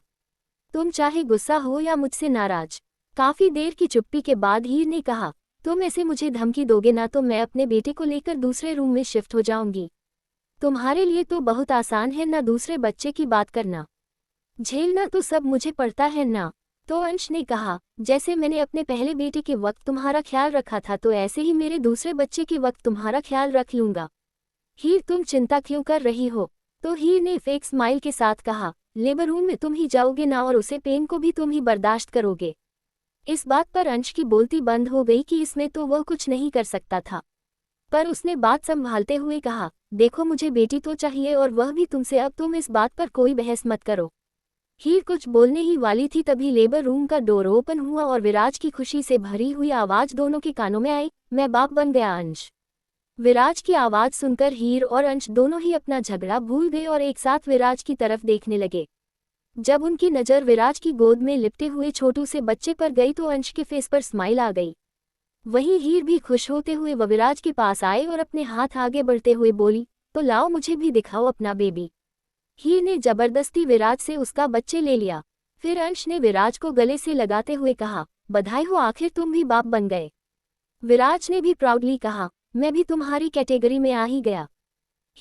तुम चाहे गुस्सा हो या मुझसे नाराज। काफी देर की चुप्पी के बाद हीर ने कहा, तुम ऐसे मुझे धमकी दोगे ना तो मैं अपने बेटे को लेकर दूसरे रूम में शिफ्ट हो जाऊंगी। तुम्हारे लिए तो बहुत आसान है ना दूसरे बच्चे की बात करना, झेलना तो सब मुझे पड़ता है ना। तो अंश ने कहा, जैसे मैंने अपने पहले बेटे के वक्त तुम्हारा ख्याल रखा था तो ऐसे ही मेरे दूसरे बच्चे के वक्त तुम्हारा ख्याल रख लूंगा। हीर तुम चिंता क्यों कर रही हो? तो हीर ने फेक स्माइल के साथ कहा, लेबर रूम में तुम ही जाओगे ना और उसे पेन को भी तुम ही बर्दाश्त करोगे। इस बात पर अंश की बोलती बंद हो गई कि इसमें तो वह कुछ नहीं कर सकता था, पर उसने बात संभालते हुए कहा, देखो मुझे बेटी तो चाहिए और वह भी तुमसे, अब तुम इस बात पर कोई बहस मत करो। हीर कुछ बोलने ही वाली थी तभी लेबर रूम का डोर ओपन हुआ और विराज की खुशी से भरी हुई आवाज दोनों के कानों में आई, मैं बाप बन गया अंश। विराज की आवाज सुनकर हीर और अंश दोनों ही अपना झगड़ा भूल गए और एक साथ विराज की तरफ देखने लगे। जब उनकी नज़र विराज की गोद में लिपटे हुए छोटू से बच्चे पर गई तो अंश के फेस पर स्माइल आ गई। वहीं हीर भी खुश होते हुए विराज के पास आए और अपने हाथ आगे बढ़ते हुए बोली, तो लाओ मुझे भी दिखाओ अपना बेबी। हीर ने जबरदस्ती विराज से उसका बच्चे ले लिया। फिर अंश ने विराज को गले से लगाते हुए कहा, बधाई हो, आखिर तुम भी बाप बन गए। विराज ने भी प्राउडली कहा, मैं भी तुम्हारी कैटेगरी में आ ही गया।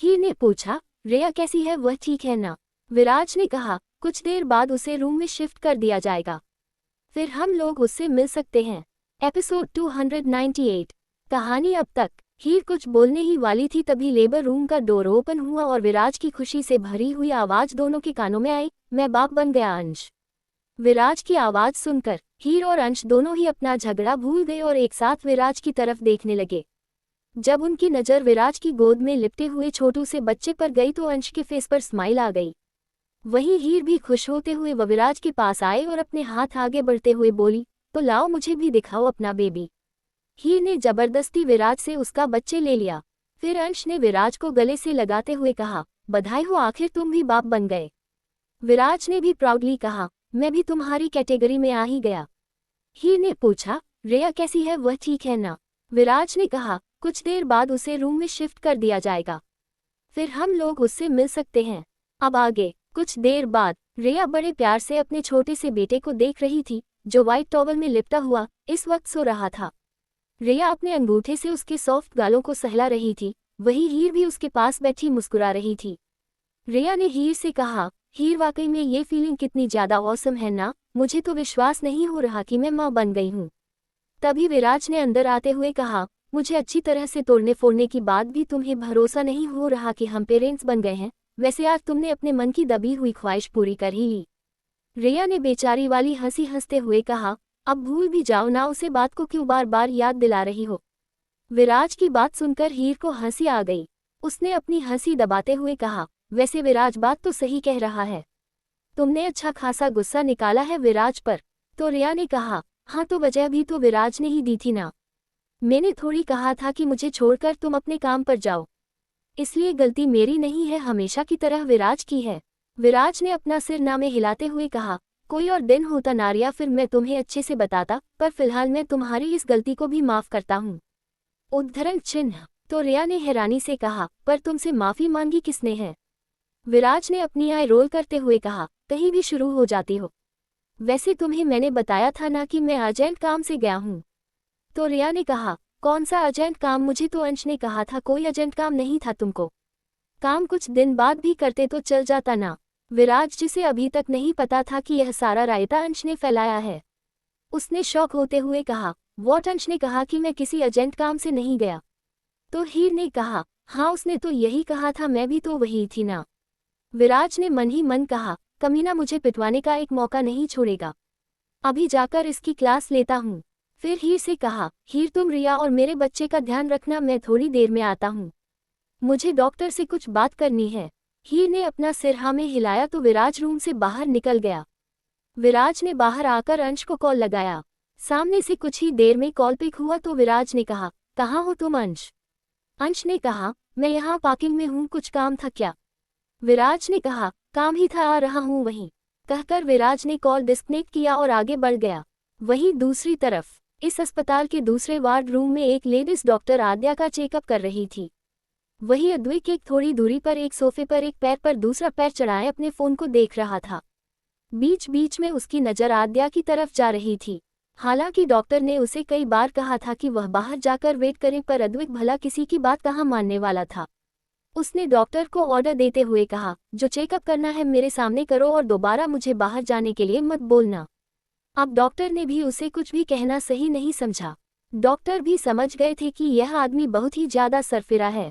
हीर ने पूछा, रिया कैसी है, वह ठीक है ना? विराज ने कहा, कुछ देर बाद उसे रूम में शिफ्ट कर दिया जाएगा, फिर हम लोग उससे मिल सकते हैं। एपिसोड 298। कहानी अब तक। हीर कुछ बोलने ही वाली थी तभी लेबर रूम का डोर ओपन हुआ और विराज की खुशी से भरी हुई आवाज दोनों के कानों में आई, मैं बाप बन गया अंश। विराज की आवाज सुनकर हीर और अंश दोनों ही अपना झगड़ा भूल गए और एक साथ विराज की तरफ देखने लगे। जब उनकी नज़र विराज की गोद में लिपटे हुए छोटू से बच्चे पर गई तो अंश के फेस पर स्माइल आ गई। वहीं हीर भी खुश होते हुए विराज के पास आए और अपने हाथ आगे बढ़ते हुए बोली, तो लाओ मुझे भी दिखाओ अपना बेबी। हीर ने जबरदस्ती विराज से उसका बच्चे ले लिया। फिर अंश ने विराज को गले से लगाते हुए कहा, बधाई हो, आखिर तुम भी बाप बन गए। विराज ने भी प्राउडली कहा, मैं भी तुम्हारी कैटेगरी में आ ही गया। हीर ने पूछा, रिया कैसी है, वह ठीक है ना? विराज ने कहा, कुछ देर बाद उसे रूम में शिफ्ट कर दिया जाएगा, फिर हम लोग उससे मिल सकते हैं। अब आगे। कुछ देर बाद रिया बड़े प्यार से अपने छोटे से बेटे को देख रही थी, जो व्हाइट टॉवल में लिपटा हुआ इस वक्त सो रहा था। रिया अपने अंगूठे से उसके सॉफ्ट गालों को सहला रही थी, वहीं हीर भी उसके पास बैठी मुस्कुरा रही थी। रिया ने हीर से कहा, हीर वाकई में ये फीलिंग कितनी ज़्यादा ऑसम है ना, मुझे तो विश्वास नहीं हो रहा कि मैं माँ बन गई हूँ। तभी विराज ने अंदर आते हुए कहा, मुझे अच्छी तरह से तोड़ने फोड़ने की बात भी तुम्हें भरोसा नहीं हो रहा कि हम पेरेंट्स बन गए हैं। वैसे आज तुमने अपने मन की दबी हुई ख्वाहिश पूरी कर ही ली। रिया ने बेचारी वाली हंसी हंसते हुए कहा, अब भूल भी जाओ ना, उसे बात को क्यों बार बार याद दिला रही हो। विराज की बात सुनकर हीर को हंसी आ गई। उसने अपनी हंसी दबाते हुए कहा, वैसे विराज बात तो सही कह रहा है, तुमने अच्छा खासा गुस्सा निकाला है विराज पर। तो रिया ने कहा, हाँ तो वजह भी तो विराज ने ही दी थी ना, मैंने थोड़ी कहा था कि मुझे छोड़कर तुम अपने काम पर जाओ, इसलिए गलती मेरी नहीं है, हमेशा की तरह विराज की है। विराज ने अपना सिर ना में हिलाते हुए कहा, कोई और दिन होता ना रिया, फिर मैं तुम्हें अच्छे से बताता, पर फिलहाल मैं तुम्हारी इस गलती को भी माफ करता हूँ। उद्धरण चिन्ह। तो रिया ने हैरानी से कहा, पर तुमसे माफी मांगी किसने है? विराज ने अपनी आई रोल करते हुए कहा, कहीं भी शुरू हो जाती हो। वैसे तुम्हें मैंने बताया था ना कि मैं अर्जेंट काम से गया हूँ। तो रिया ने कहा, कौन सा अर्जेंट काम? मुझे तो अंश ने कहा था कोई अर्जेंट काम नहीं था तुमको, काम कुछ दिन बाद भी करते तो चल जाता ना। विराज, जिसे अभी तक नहीं पता था कि यह सारा रायता अंश ने फैलाया है, उसने शौक होते हुए कहा, वॉट? अंश ने कहा कि मैं किसी अर्जेंट काम से नहीं गया। तो हीर ने कहा, हाँ उसने तो यही कहा था, मैं भी तो वही थी ना। विराज ने मन ही मन कहा, कमीना मुझे पिटवाने का एक मौका नहीं छोड़ेगा, अभी जाकर इसकी क्लास लेता हूँ। फिर हीर से कहा, हीर तुम रिया और मेरे बच्चे का ध्यान रखना, मैं थोड़ी देर में आता हूँ, मुझे डॉक्टर से कुछ बात करनी है। हीर ने अपना सिर हाँ में हिलाया तो विराज रूम से बाहर निकल गया। विराज ने बाहर आकर अंश को कॉल लगाया। सामने से कुछ ही देर में कॉल पिक हुआ तो विराज ने कहा, कहाँ हो तुम अंश? अंश ने कहा, मैं यहाँ पार्किंग में हूँ, कुछ काम था क्या? विराज ने कहा, काम ही था, आ रहा हूँ वहीं। कहकर विराज ने कॉल डिस्कनेक्ट किया और आगे बढ़ गया। वहीं दूसरी तरफ इस अस्पताल के दूसरे वार्ड रूम में एक लेडीज डॉक्टर आद्या का चेकअप कर रही थी। वही अद्विक एक थोड़ी दूरी पर एक सोफे पर एक पैर पर दूसरा पैर चढ़ाए अपने फोन को देख रहा था। बीच बीच में उसकी नज़र आद्या की तरफ जा रही थी। हालांकि डॉक्टर ने उसे कई बार कहा था कि वह बाहर जाकर वेट करे, पर अद्विक भला किसी की बात कहाँ मानने वाला था। उसने डॉक्टर को ऑर्डर देते हुए कहा, जो चेकअप करना है मेरे सामने करो और दोबारा मुझे बाहर जाने के लिए मत बोलना। अब डॉक्टर ने भी उसे कुछ भी कहना सही नहीं समझा। डॉक्टर भी समझ गए थे कि यह आदमी बहुत ही ज्यादा सरफिरा है।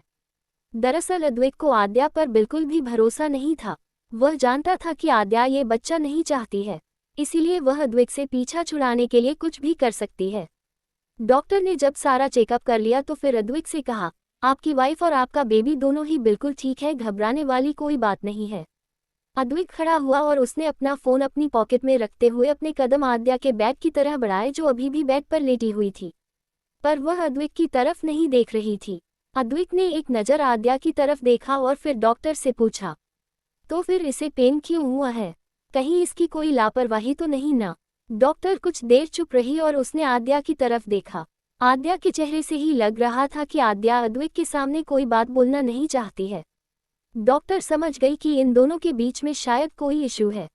दरअसल अद्वैत को आद्या पर बिल्कुल भी भरोसा नहीं था। वह जानता था कि आद्या ये बच्चा नहीं चाहती है, इसीलिए वह अद्वैत से पीछा छुड़ाने के लिए कुछ भी कर सकती है। डॉक्टर ने जब सारा चेकअप कर लिया तो फिर अद्वैत से कहा, आपकी वाइफ और आपका बेबी दोनों ही बिल्कुल ठीक है, घबराने वाली कोई बात नहीं है। अद्वैत खड़ा हुआ और उसने अपना फोन अपनी पॉकेट में रखते हुए अपने कदम आद्या के बैग की तरह बढ़ाए, जो अभी भी बेड पर लेटी हुई थी, पर वह अद्वैत की तरफ नहीं देख रही थी। अद्वैत ने एक नज़र आद्या की तरफ देखा और फिर डॉक्टर से पूछा, तो फिर इसे पेन क्यों हुआ है? कहीं इसकी कोई लापरवाही तो नहीं ना? डॉक्टर कुछ देर चुप रही और उसने आद्या की तरफ देखा। आद्या के चेहरे से ही लग रहा था कि आद्या अद्वैत के सामने कोई बात बोलना नहीं चाहती है। डॉक्टर समझ गई कि इन दोनों के बीच में शायद कोई इशू है,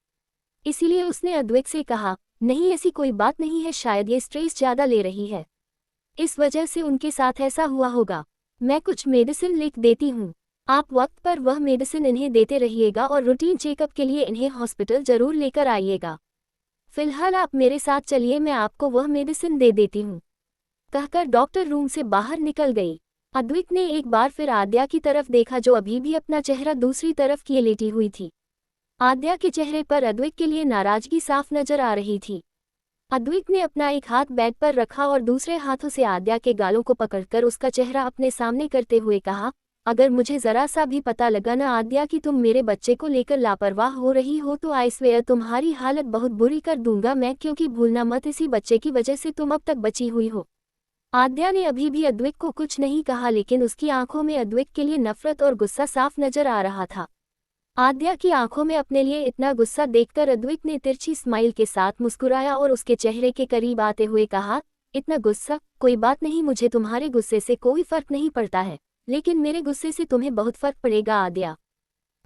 इसीलिए उसने अद्वैत से कहा, नहीं ऐसी कोई बात नहीं है, शायद ये स्ट्रेस ज़्यादा ले रही है, इस वजह से उनके साथ ऐसा हुआ होगा। मैं कुछ मेडिसिन लिख देती हूँ, आप वक्त पर वह मेडिसिन इन्हें देते रहिएगा और रूटीन चेकअप के लिए इन्हें हॉस्पिटल ज़रूर लेकर आइएगा। फिलहाल आप मेरे साथ चलिए, मैं आपको वह मेडिसिन दे देती हूँ। कहकर डॉक्टर रूम से बाहर निकल गई। अद्वैत ने एक बार फिर आद्या की तरफ देखा, जो अभी भी अपना चेहरा दूसरी तरफ किए लेटी हुई थी। आद्या के चेहरे पर अद्विक के लिए नाराजगी साफ नजर आ रही थी। अद्विक ने अपना एक हाथ बेड पर रखा और दूसरे हाथों से आद्या के गालों को पकड़कर उसका चेहरा अपने सामने करते हुए कहा, अगर मुझे जरा सा भी पता लगा ना आद्या कि तुम मेरे बच्चे को लेकर लापरवाह हो रही हो तो आई स्वेयर तुम्हारी हालत बहुत बुरी कर दूंगा मैं, क्योंकि भूलना मत इसी बच्चे की वजह से तुम अब तक बची हुई हो। आद्या ने अभी भी अद्विक को कुछ नहीं कहा, लेकिन उसकी आंखों में अद्विक के लिए नफरत और गुस्सा साफ नजर आ रहा था। आद्या की आंखों में अपने लिए इतना गुस्सा देखकर अद्विक ने तिरछी स्माइल के साथ मुस्कुराया और उसके चेहरे के करीब आते हुए कहा, इतना गुस्सा? कोई बात नहीं, मुझे तुम्हारे गुस्से से कोई फर्क नहीं पड़ता है, लेकिन मेरे गुस्से से तुम्हें बहुत फर्क पड़ेगा आद्या।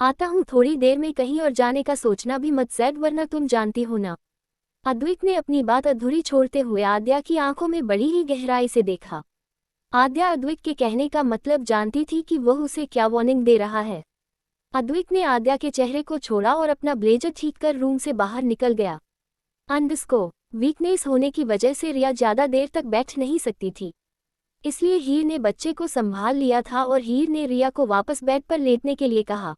आता हूँ थोड़ी देर में, कहीं और जाने का सोचना भी मत ज़ैड, वरना तुम जानती हो ना। अद्विक ने अपनी बात अधूरी छोड़ते हुए आद्या की आंखों में बड़ी ही गहराई से देखा। आद्या अद्विक के कहने का मतलब जानती थी कि वह उसे क्या वार्निंग दे रहा है। अद्विक ने आद्या के चेहरे को छोड़ा और अपना ब्लेजर ठीक कर रूम से बाहर निकल गया। वीकनेस होने की वजह से रिया ज़्यादा देर तक बैठ नहीं सकती थी, इसलिए हीर ने बच्चे को संभाल लिया था और हीर ने रिया को वापस बेड पर लेटने के लिए कहा।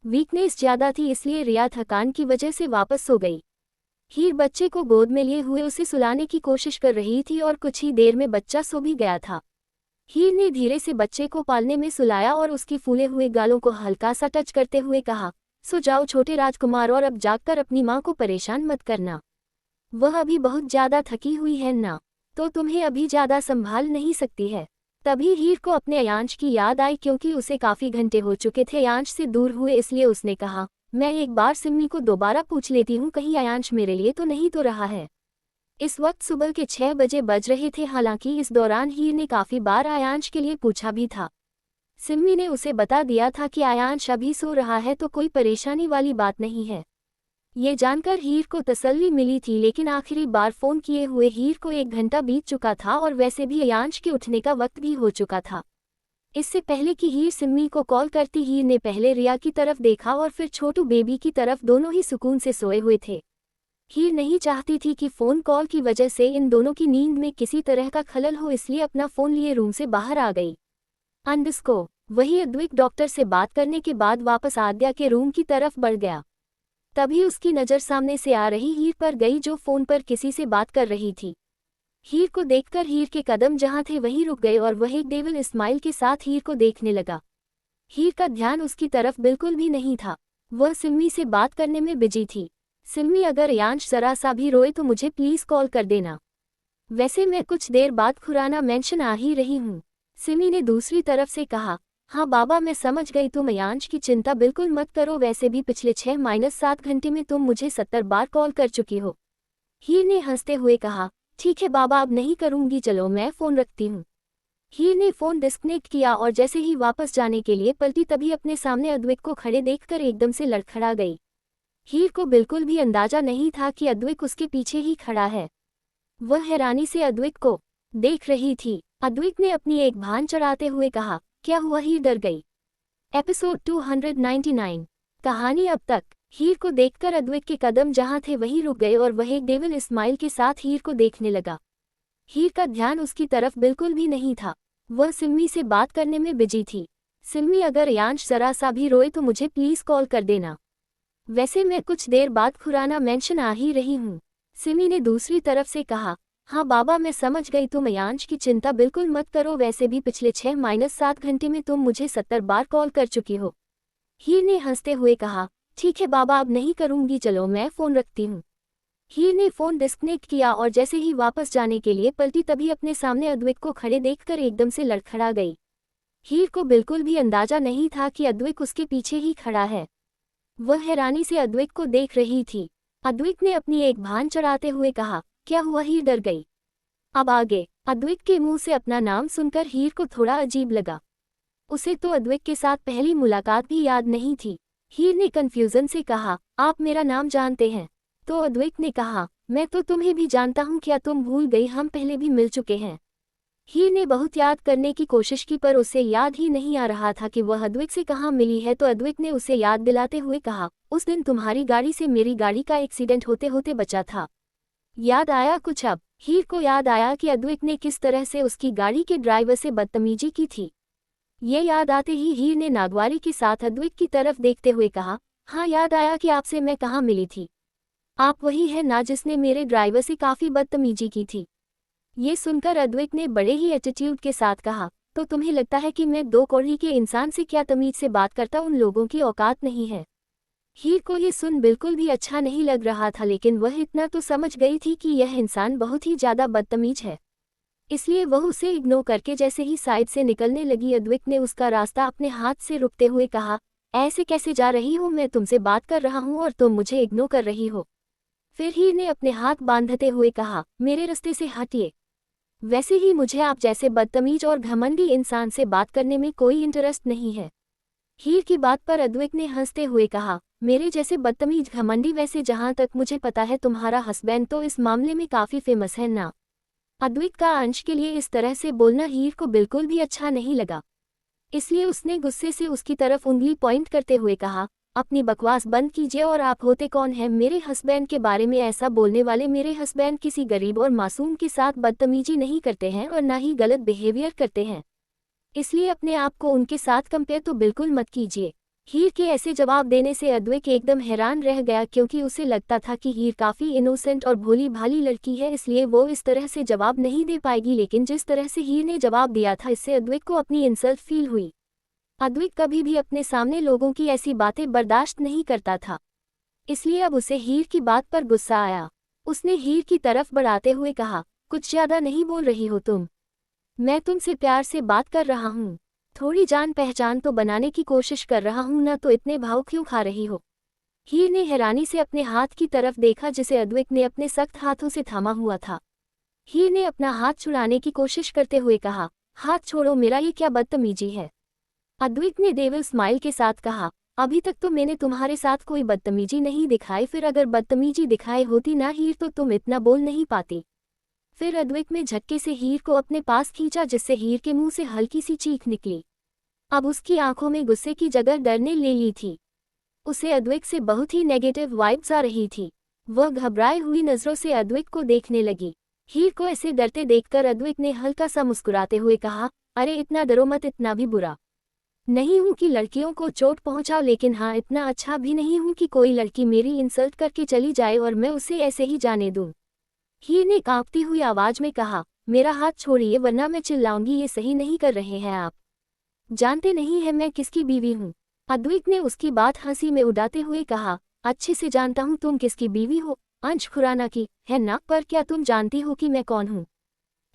वीकनेस ज़्यादा थी इसलिए रिया थकान की वजह से वापस सो गई। हीर बच्चे को गोद में लिए हुए उसे सुलाने की कोशिश कर रही थी और कुछ ही देर में बच्चा सो भी गया था। हीर ने धीरे से बच्चे को पालने में सुलाया और उसकी फूले हुए गालों को हल्का सा टच करते हुए कहा, सो जाओ छोटे राजकुमार, और अब जागकर अपनी माँ को परेशान मत करना। वह अभी बहुत ज़्यादा थकी हुई है ना, तो तुम्हें अभी ज़्यादा संभाल नहीं सकती है। तभी हीर को अपने अयांश की याद आई, क्योंकि उसे काफ़ी घंटे हो चुके थे अयांश से दूर हुए, इसलिए उसने कहा, मैं एक बार सिम्मी को दोबारा पूछ लेती हूँ, कहीं अयांश मेरे लिए तो नहीं तो रहा है। इस वक्त सुबह के 6 बजे बज रहे थे। हालांकि इस दौरान हीर ने काफ़ी बार आयांश के लिए पूछा भी था। सिम्मी ने उसे बता दिया था कि आयांश अभी सो रहा है तो कोई परेशानी वाली बात नहीं है। ये जानकर हीर को तसल्ली मिली थी, लेकिन आखिरी बार फ़ोन किए हुए हीर को 1 घंटा बीत चुका था और वैसे भी आयांश के उठने का वक्त भी हो चुका था। इससे पहले कि हीर सिम्मी को कॉल करती, हीर ने पहले रिया की तरफ देखा और फिर छोटू बेबी की तरफ। दोनों ही सुकून से सोए हुए थे। हीर नहीं चाहती थी कि फ़ोन कॉल की वजह से इन दोनों की नींद में किसी तरह का खलल हो, इसलिए अपना फ़ोन लिए रूम से बाहर आ गई। वही अद्विक डॉक्टर से बात करने के बाद वापस आद्या के रूम की तरफ बढ़ गया। तभी उसकी नज़र सामने से आ रही हीर पर गई, जो फ़ोन पर किसी से बात कर रही थी। हीर को देखकर हीर के कदम जहाँ थे वहीं रुक गए और वह एक डेविल स्माइल के साथ हीर को देखने लगा। हीर का ध्यान उसकी तरफ बिल्कुल भी नहीं था, वह सिम्मी से बात करने में बिजी थी। सिम्मी, अगर यांश जरा सा भी रोए तो मुझे प्लीज़ कॉल कर देना, वैसे मैं कुछ देर बाद खुराना मेंशन आ ही रही हूँ। सिमी ने दूसरी तरफ से कहा, हाँ बाबा मैं समझ गई, तुम यांश की चिंता बिल्कुल मत करो, वैसे भी पिछले 6-7 घंटे में तुम मुझे 70 बार कॉल कर चुकी हो। हीर ने हंसते हुए कहा, ठीक है बाबा अब नहीं करूँगी, चलो मैं फ़ोन रखती हूँ। हीर ने फ़ोन डिस्कनेक्ट किया और जैसे ही वापस जाने के लिए पलटी, तभी अपने सामने अद्विक को खड़े देखकर एकदम से लड़खड़ा गई। हीर को बिल्कुल भी अंदाजा नहीं था कि अद्विक उसके पीछे ही खड़ा है। वह हैरानी से अद्विक को देख रही थी। अद्विक ने अपनी एक भान चढ़ाते हुए कहा, क्या हुआ? हीर डर गई। एपिसोड 299। कहानी अब तक। हीर को देखकर अद्विक के कदम जहां थे वहीं रुक गए और वह एक डेविल स्माइल के साथ हीर को देखने लगा। हीर का ध्यान उसकी तरफ बिल्कुल भी नहीं था, वह सिम्मी से बात करने में बिजी थी। सिम्मी, अगर यांश जरा सा भी रोए तो मुझे प्लीज़ कॉल कर देना, वैसे मैं कुछ देर बाद खुराना मेंशन आ ही रही हूँ। सिमी ने दूसरी तरफ से कहा, हाँ बाबा मैं समझ गई, तुम यांश की चिंता बिल्कुल मत करो, वैसे भी पिछले 6-7 घंटे में तुम मुझे 70 बार कॉल कर चुकी हो। हीर ने हंसते हुए कहा, ठीक है बाबा अब नहीं करूँगी, चलो मैं फ़ोन रखती हूँ। हीर ने फ़ोन डिस्कनेक्ट किया और जैसे ही वापस जाने के लिए पलटी, तभी अपने सामने अद्विक को खड़े देखकर एकदम से लड़खड़ा गई। हीर को बिल्कुल भी अंदाजा नहीं था कि अद्विक उसके पीछे ही खड़ा है। वह हैरानी से अद्विक को देख रही थी। अद्विक ने अपनी एक भान चढ़ाते हुए कहा, क्या हुआ? हीर डर गई। अब आगे। अद्विक के मुंह से अपना नाम सुनकर हीर को थोड़ा अजीब लगा। उसे तो अद्विक के साथ पहली मुलाकात भी याद नहीं थी। हीर ने कन्फ्यूजन से कहा, आप मेरा नाम जानते हैं? तो अद्विक ने कहा, मैं तो तुम्हें भी जानता हूँ, क्या तुम भूल गई? हम पहले भी मिल चुके हैं। हीर ने बहुत याद करने की कोशिश की पर उसे याद ही नहीं आ रहा था कि वह अद्विक से कहाँ मिली है। तो अद्विक ने उसे याद दिलाते हुए कहा, उस दिन तुम्हारी गाड़ी से मेरी गाड़ी का एक्सीडेंट होते होते बचा था। याद आया कुछ? अब हीर को याद आया कि अद्विक ने किस तरह से उसकी गाड़ी के ड्राइवर से बदतमीजी की थी। ये याद आते ही हीर ने नागवारी के साथ अद्विक की तरफ देखते हुए कहा, हाँ, याद आया कि आपसे मैं कहाँ मिली थी। आप वही है ना जिसने मेरे ड्राइवर से काफ़ी बदतमीजी की थी। ये सुनकर अद्वैत ने बड़े ही एटीट्यूड के साथ कहा, तो तुम्हें लगता है कि मैं 2 कौड़ी के इंसान से क्या तमीज से बात करता, उन लोगों की औकात नहीं है। हीर को ये सुन बिल्कुल भी अच्छा नहीं लग रहा था, लेकिन वह इतना तो समझ गई थी कि यह इंसान बहुत ही ज़्यादा बदतमीज है। इसलिए वह उसे इग्नोर करके जैसे ही साइड से निकलने लगी, अद्वैत ने उसका रास्ता अपने हाथ से रुकते हुए कहा, ऐसे कैसे जा रही हो? मैं तुमसे बात कर रहा हूँ और तुम मुझे इग्नोर कर रही हो। फिर हीर ने अपने हाथ बांधते हुए कहा, मेरे रास्ते से हटिए। वैसे ही मुझे आप जैसे बदतमीज और घमंडी इंसान से बात करने में कोई इंटरेस्ट नहीं है। हीर की बात पर अद्वैत ने हंसते हुए कहा, मेरे जैसे बदतमीज घमंडी? वैसे जहां तक मुझे पता है तुम्हारा हस्बैंड तो इस मामले में काफ़ी फेमस है ना। अद्वैत का अंश के लिए इस तरह से बोलना हीर को बिल्कुल भी अच्छा नहीं लगा। इसलिए उसने गुस्से से उसकी तरफ उंगली पॉइंट करते हुए कहा, अपनी बकवास बंद कीजिए और आप होते कौन हैं मेरे हस्बैंड के बारे में ऐसा बोलने वाले? मेरे हस्बैंड किसी गरीब और मासूम के साथ बदतमीजी नहीं करते हैं और ना ही गलत बिहेवियर करते हैं, इसलिए अपने आप को उनके साथ कंपेयर तो बिल्कुल मत कीजिए। हीर के ऐसे जवाब देने से अद्वैत एकदम हैरान रह गया, क्योंकि उसे लगता था कि हीर काफ़ी इनोसेंट और भोली भाली लड़की है, इसलिए वो इस तरह से जवाब नहीं दे पाएगी। लेकिन जिस तरह से हीर ने जवाब दिया था, इससे अद्वैत को अपनी इंसल्ट फील हुई। अद्वैत कभी भी अपने सामने लोगों की ऐसी बातें बर्दाश्त नहीं करता था, इसलिए अब उसे हीर की बात पर गुस्सा आया। उसने हीर की तरफ बढ़ाते हुए कहा, कुछ ज़्यादा नहीं बोल रही हो तुम? मैं तुमसे प्यार से बात कर रहा हूँ, थोड़ी जान पहचान तो बनाने की कोशिश कर रहा हूँ ना, तो इतने भाव क्यों खा रही हो? हीर ने हैरानी से अपने हाथ की तरफ देखा जिसे अद्वैत ने अपने सख्त हाथों से थामा हुआ था। हीर ने अपना हाथ छुड़ाने की कोशिश करते हुए कहा, हाथ छोड़ो मेरा, ये क्या बदतमीजी है? अद्वैत ने डेविल स्माइल के साथ कहा, अभी तक तो मैंने तुम्हारे साथ कोई बदतमीजी नहीं दिखाई, फिर अगर बदतमीजी दिखाई होती ना हीर तो तुम इतना बोल नहीं पाती। फिर अद्वैत ने झटके से हीर को अपने पास खींचा, जिससे हीर के मुंह से हल्की सी चीख निकली। अब उसकी आंखों में गुस्से की जगह डर ने ले ली थी। उसे अद्वैत से बहुत ही नेगेटिव वाइब्स आ रही थी। वह घबराई हुई नजरों से अद्वैत को देखने लगी। हीर को ऐसे डरते देखकर अद्वैत ने हल्का सा मुस्कुराते हुए कहा, अरे इतना डरो मत, इतना भी बुरा नहीं हूं कि लड़कियों को चोट पहुंचाओ, लेकिन हाँ इतना अच्छा भी नहीं हूं कि कोई लड़की मेरी इंसल्ट करके चली जाए और मैं उसे ऐसे ही जाने दूं। हीर ने कांपती हुई आवाज में कहा, मेरा हाथ छोड़िए वरना मैं चिल्लाऊंगी, ये सही नहीं कर रहे हैं आप। जानते नहीं है मैं किसकी बीवी हूँ? अद्वैत ने उसकी बात हंसी में उड़ाते हुए कहा, अच्छे से जानता हूँ तुम किसकी बीवी हो, अंश खुराना की, है ना? पर क्या तुम जानती हो कि मैं कौन हूँ?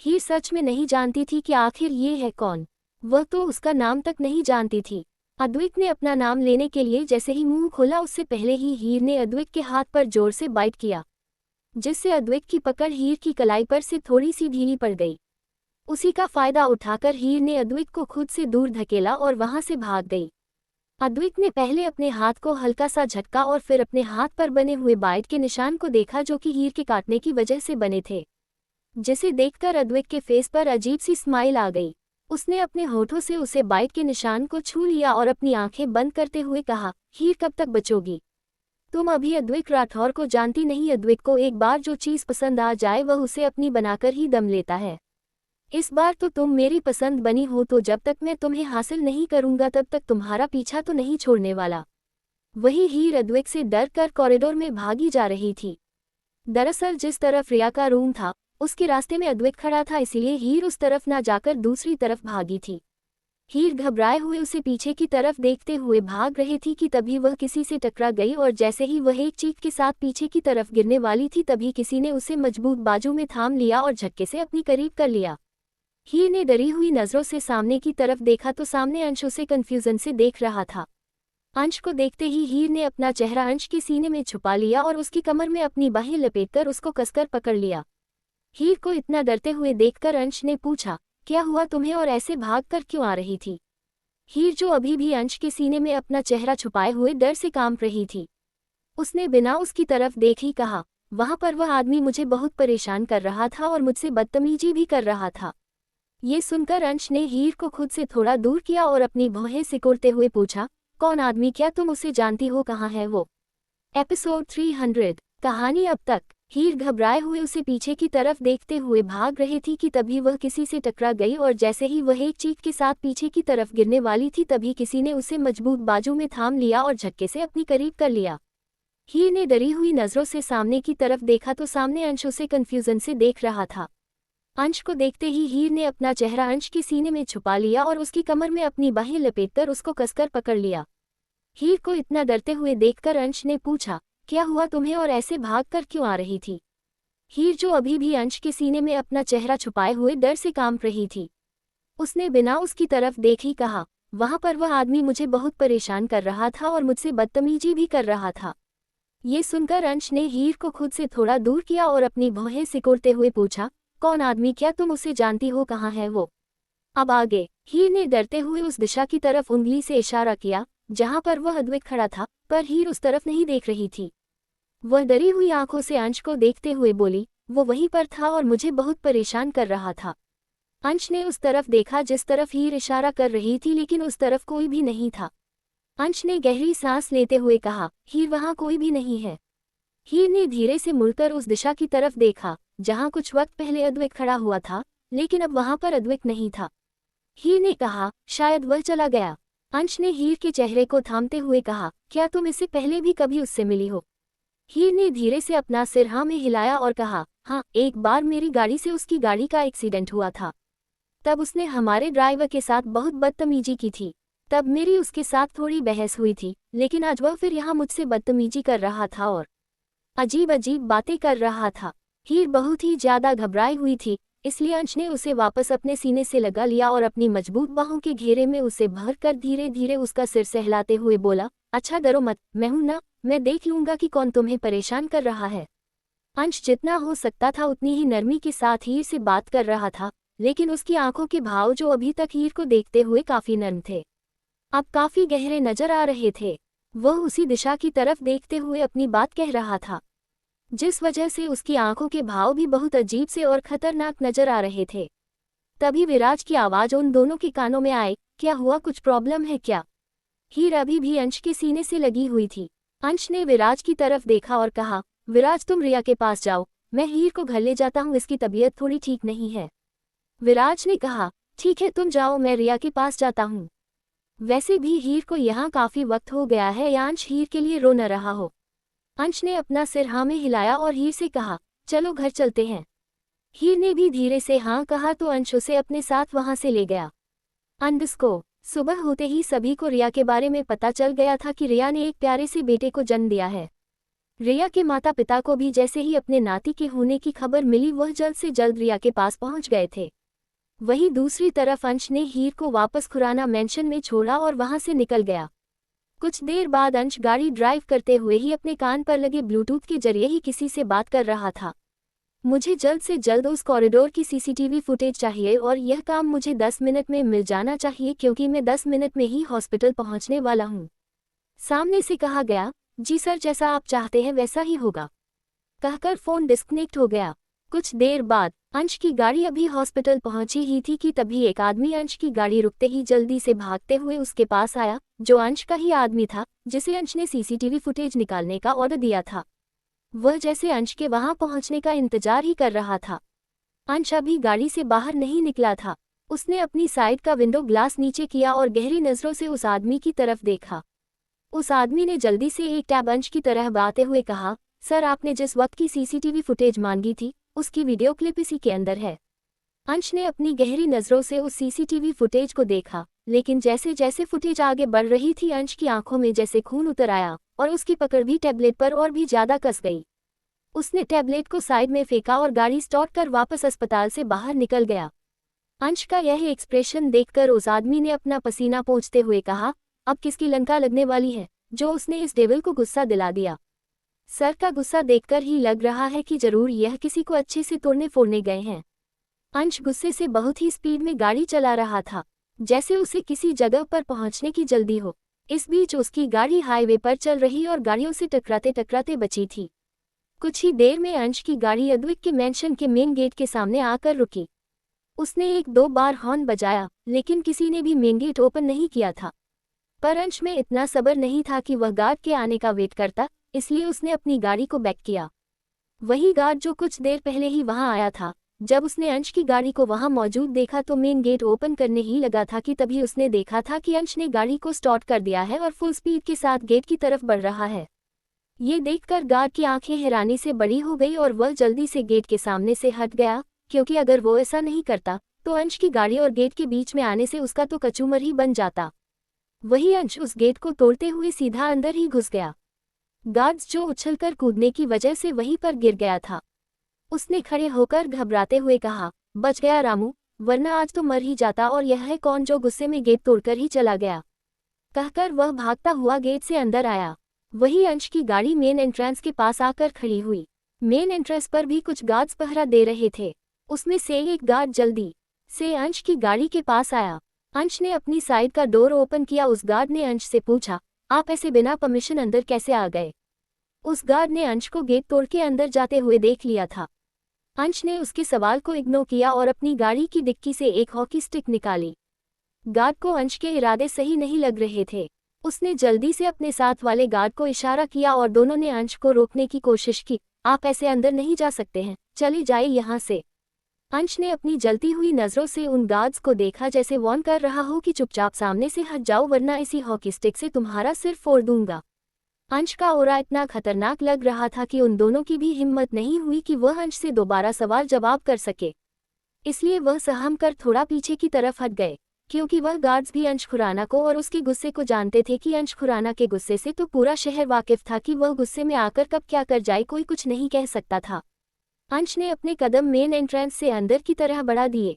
हीर सच में नहीं जानती थी कि आखिर ये है कौन। वह तो उसका नाम तक नहीं जानती थी। अद्वैत ने अपना नाम लेने के लिए जैसे ही मुंह खोला, उससे पहले ही हीर ने अद्वैत के हाथ पर जोर से बाइट किया, जिससे अद्वैत की पकड़ हीर की कलाई पर से थोड़ी सी ढीली पड़ गई। उसी का फायदा उठाकर हीर ने अद्वैत को खुद से दूर धकेला और वहां से भाग गई। अद्वैत ने पहले अपने हाथ को हल्का सा झटका और फिर अपने हाथ पर बने हुए बाइट के निशान को देखा, जो कि हीर के काटने की वजह से बने थे, जिसे देखकर अद्वैत के फेस पर अजीब सी स्माइल आ गई। उसने अपने होठों से उसे बाइट के निशान को छू लिया और अपनी आंखें बंद करते हुए कहा, हीर कब तक बचोगी? तुम अभी अद्वैत राठौर को जानती नहीं। अद्वैत को एक बार जो चीज़ पसंद आ जाए वह उसे अपनी बनाकर ही दम लेता है। इस बार तो तुम मेरी पसंद बनी हो, तो जब तक मैं तुम्हें हासिल नहीं करूंगा तब तक तुम्हारा पीछा तो नहीं छोड़ने वाला। वही हीर अद्वैत से डर कर कॉरिडोर में भागी जा रही थी। दरअसल जिस तरफ रिया का रूम था उसके रास्ते में अद्वैत खड़ा था, इसीलिए हीर उस तरफ ना जाकर दूसरी तरफ भागी थी। हीर घबराए हुए उसे पीछे की तरफ देखते हुए भाग रही थी कि तभी वह किसी से टकरा गई, और जैसे ही वह एक चीख के साथ पीछे की तरफ गिरने वाली थी तभी किसी ने उसे मजबूत बाजू में थाम लिया और झटके से अपनी करीब कर लिया। हीर ने डरी हुई नजरों से सामने की तरफ देखा तो सामने अंश उसे कंफ्यूजन से देख रहा था। अंश को देखते ही हीर ने अपना चेहरा अंश के सीने में छुपा लिया और उसकी कमर में अपनी बाहें लपेटकर उसको कसकर पकड़ लिया। हीर को इतना डरते हुए देखकर अंश ने पूछा, क्या हुआ तुम्हें और ऐसे भाग कर क्यों आ रही थी? हीर जो अभी भी अंश के सीने में अपना चेहरा छुपाए हुए डर से कांप रही थी, उसने बिना उसकी तरफ देख ही कहा, वहां पर वह आदमी मुझे बहुत परेशान कर रहा था और मुझसे बदतमीजी भी कर रहा था। ये सुनकर अंश ने हीर को खुद से थोड़ा दूर किया और अपनी भौहें सिकोड़ते हुए पूछा, कौन आदमी? क्या तुम उसे जानती हो? कहाँ है वो? एपिसोड 300 कहानी अब तक। हीर घबराए हुए उसे पीछे की तरफ देखते हुए भाग रही थी कि तभी वह किसी से टकरा गई और जैसे ही वह एक चीख के साथ पीछे की तरफ गिरने वाली थी तभी किसी ने उसे मजबूत बाजू में थाम लिया और झटके से अपनी करीब कर लिया। हीर ने डरी हुई नजरों से सामने की तरफ देखा तो सामने अंश उसे कन्फ्यूजन से देख रहा था। अंश को देखते ही हीर ने अपना चेहरा अंश के सीने में छुपा लिया और उसकी कमर में अपनी बाहें लपेटकर उसको कसकर पकड़ लिया। हीर को इतना डरते हुए देखकर अंश ने पूछा, क्या हुआ तुम्हें और ऐसे भागकर क्यों आ रही थी? हीर जो अभी भी अंश के सीने में अपना चेहरा छुपाए हुए डर से कांप रही थी, उसने बिना उसकी तरफ देख ही कहा, वहां पर वह आदमी मुझे बहुत परेशान कर रहा था और मुझसे बदतमीजी भी कर रहा था। ये सुनकर अंश ने हीर को खुद से थोड़ा दूर किया और अपनी भौहें सिकोड़ते हुए पूछा, कौन आदमी? क्या तुम उसे जानती हो? कहाँ है वो? अब आगे? हीर ने डरते हुए उस दिशा की तरफ उंगली से इशारा किया जहां पर वह अद्वैत खड़ा था, पर हीर उस तरफ नहीं देख रही थी। वह डरी हुई आंखों से अंश को देखते हुए बोली, वो वहीं पर था और मुझे बहुत परेशान कर रहा था। अंश ने उस तरफ देखा जिस तरफ हीर इशारा कर रही थी, लेकिन उस तरफ कोई भी नहीं था। अंश ने गहरी सांस लेते हुए कहा, हीर वहां कोई भी नहीं है। हीर ने धीरे से मुड़कर उस दिशा की तरफ देखा जहां कुछ वक्त पहले अद्वैत खड़ा हुआ था, लेकिन अब वहां पर अद्वैत नहीं था। हीर ने कहा, शायद वह चला गया। अंश ने हीर के चेहरे को थामते हुए कहा, क्या तुम इससे पहले भी कभी उससे मिली हो? हीर ने धीरे से अपना सिर हाँ में हिलाया और कहा, हाँ, एक बार मेरी गाड़ी से उसकी गाड़ी का एक्सीडेंट हुआ था। तब उसने हमारे ड्राइवर के साथ बहुत बदतमीजी की थी। तब मेरी उसके साथ थोड़ी बहस हुई थी, लेकिन आज वह फिर यहाँ मुझसे बदतमीजी कर रहा था और अजीब अजीब बातें कर रहा था। हीर बहुत ही ज्यादा घबराई हुई थी, इसलिए अंश ने उसे वापस अपने सीने से लगा लिया और अपनी मजबूत बाहों के घेरे में उसे भरकर धीरे धीरे उसका सिर सहलाते हुए बोला, अच्छा डरो मत, मैं हूं ना, मैं देख लूंगा कि कौन तुम्हें परेशान कर रहा है। अंश जितना हो सकता था उतनी ही नरमी के साथ हीर से बात कर रहा था, लेकिन उसकी आंखों के भाव जो अभी तक हीर को देखते हुए काफी नर्म थे, अब काफी गहरे नजर आ रहे थे। वह उसी दिशा की तरफ देखते हुए अपनी बात कह रहा था, जिस वजह से उसकी आंखों के भाव भी बहुत अजीब से और खतरनाक नजर आ रहे थे। तभी विराज की आवाज उन दोनों के कानों में आई, क्या हुआ? कुछ प्रॉब्लम है क्या? हीर अभी भी अंश के सीने से लगी हुई थी। अंश ने विराज की तरफ देखा और कहा, विराज तुम रिया के पास जाओ, मैं हीर को घर ले जाता हूँ, इसकी तबीयत थोड़ी ठीक नहीं है। विराज ने कहा, ठीक है तुम जाओ, मैं रिया के पास जाता हूँ। वैसे भी हीर को यहाँ काफी वक्त हो गया है, या अंश हीर के लिए रो न रहा हो। अंश ने अपना सिर हाँ में हिलाया और हीर से कहा, चलो घर चलते हैं। हीर ने भी धीरे से हाँ कहा तो अंश उसे अपने साथ वहां से ले गया। अंडस्को सुबह होते ही सभी को रिया के बारे में पता चल गया था कि रिया ने एक प्यारे से बेटे को जन्म दिया है। रिया के माता पिता को भी जैसे ही अपने नाती के होने की खबर मिली वह जल्द से जल्द रिया के पास पहुंच गए थे। वहीं दूसरी तरफ अंश ने हीर को वापस खुराना मेंशन में छोड़ा और वहां से निकल गया। कुछ देर बाद अंश गाड़ी ड्राइव करते हुए ही अपने कान पर लगे ब्लूटूथ के जरिए ही किसी से बात कर रहा था। मुझे जल्द से जल्द उस कॉरिडोर की सीसीटीवी फुटेज चाहिए और यह काम मुझे 10 मिनट में मिल जाना चाहिए, क्योंकि मैं 10 मिनट में ही हॉस्पिटल पहुंचने वाला हूं। सामने से कहा गया, जी सर, जैसा आप चाहते हैं वैसा ही होगा, कहकर फोन डिस्कनेक्ट हो गया। कुछ देर बाद अंश की गाड़ी अभी हॉस्पिटल पहुंची ही थी कि तभी एक आदमी अंश की गाड़ी रुकते ही जल्दी से भागते हुए उसके पास आया, जो अंश का ही आदमी था जिसे अंश ने सीसीटीवी फुटेज निकालने का ऑर्डर दिया था। वह जैसे अंश के वहां पहुंचने का इंतजार ही कर रहा था। अंश अभी गाड़ी से बाहर नहीं निकला था। उसने अपनी साइड का विंडो ग्लास नीचे किया और गहरी नजरों से उस आदमी की तरफ देखा। उस आदमी ने जल्दी से एक टैब अंश की तरह बाते हुए कहा, सर, आपने जिस वक्त की सीसीटीवी फुटेज मांगी थी उसकी वीडियो क्लिप इसी के अंदर है। अंश ने अपनी गहरी नजरों से उस सीसीटीवी फुटेज को देखा, लेकिन जैसे जैसे फुटेज आगे बढ़ रही थी अंश की आंखों में जैसे खून उतर आया और उसकी पकड़ भी टैबलेट पर और भी ज्यादा कस गई। उसने टैबलेट को साइड में फेंका और गाड़ी स्टार्ट कर वापस अस्पताल से बाहर निकल गया। अंश का यह एक्सप्रेशन देखकर उस आदमी ने अपना पसीना पोंछते हुए कहा, अब किसकी लंका लगने वाली है जो उसने इस डेविल को गुस्सा दिला दिया। सर का गुस्सा देखकर ही लग रहा है कि जरूर यह किसी को अच्छे से तोड़ने फोड़ने गए हैं। अंश गुस्से से बहुत ही स्पीड में गाड़ी चला रहा था, जैसे उसे किसी जगह पर पहुंचने की जल्दी हो। इस बीच उसकी गाड़ी हाईवे पर चल रही और गाड़ियों से टकराते टकराते बची थी। कुछ ही देर में अंश की गाड़ी अद्वैत के मैंशन के मेन गेट के सामने आकर रुकी। उसने 1-2 बार हॉर्न बजाया, लेकिन किसी ने भी मेन गेट ओपन नहीं किया था। पर अंश में इतना सब्र नहीं था कि वह गार्ड के आने का वेट करता, इसलिए उसने अपनी गाड़ी को बैक किया। वही गार्ड जो कुछ देर पहले ही वहां आया था। जब उसने अंश की गाड़ी को वहां मौजूद देखा तो मेन गेट ओपन करने ही लगा था कि तभी उसने देखा था कि अंश ने गाड़ी को स्टार्ट कर दिया है और फुल स्पीड के साथ गेट की तरफ बढ़ रहा है। ये देखकर गार्ड की आंखें हैरानी से बड़ी हो गई और वह जल्दी से गेट के सामने से हट गया, क्योंकि अगर वो ऐसा नहीं करता तो अंश की गाड़ी और गेट के बीच में आने से उसका तो कचूमर ही बन जाता। वही अंश उस गेट को तोड़ते हुए सीधा अंदर ही घुस गया। गार्ड्स जो उछलकर कूदने की वजह से वहीं पर गिर गया था। उसने खड़े होकर घबराते हुए कहा, बच गया रामू, वरना आज तो मर ही जाता। और यह है कौन जो गुस्से में गेट तोड़कर ही चला गया। कहकर वह भागता हुआ गेट से अंदर आया। वही अंश की गाड़ी मेन एंट्रेंस के पास आकर खड़ी हुई। मेन एंट्रेंस पर भी कुछ गार्ड्स पहरा दे रहे थे। उसमें से एक गार्ड जल्दी से अंश की गाड़ी के पास आया। अंश ने अपनी साइड का डोर ओपन किया। उस गार्ड ने अंश से पूछा, आप ऐसे बिना परमिशन अंदर कैसे आ गए? उस गार्ड ने अंश को गेट तोड़ के अंदर जाते हुए देख लिया था। अंश ने उसके सवाल को इग्नोर किया और अपनी गाड़ी की डिक्की से एक हॉकी स्टिक निकाली। गार्ड को अंश के इरादे सही नहीं लग रहे थे। उसने जल्दी से अपने साथ वाले गार्ड को इशारा किया और दोनों ने अंश को रोकने की कोशिश की। आप ऐसे अंदर नहीं जा सकते हैं, चले जाइए यहाँ से। अंश ने अपनी जलती हुई नज़रों से उन गार्ड्स को देखा, जैसे वार्न कर रहा हो कि चुपचाप सामने से हट जाओ वरना इसी हॉकी स्टिक से तुम्हारा सिर फोड़ दूंगा। अंश का ऑरा इतना खतरनाक लग रहा था कि उन दोनों की भी हिम्मत नहीं हुई कि वह अंश से दोबारा सवाल जवाब कर सके। इसलिए वह सहम कर थोड़ा पीछे की तरफ हट गए, क्योंकि वह गार्ड्स भी अंश खुराना को और उसके गुस्से को जानते थे कि अंश खुराना के गुस्से से तो पूरा शहर वाकिफ था कि वह गुस्से में आकर कब क्या कर जाए कोई कुछ नहीं कह सकता था। अंश ने अपने कदम मेन एंट्रेंस से अंदर की तरह बढ़ा दिए।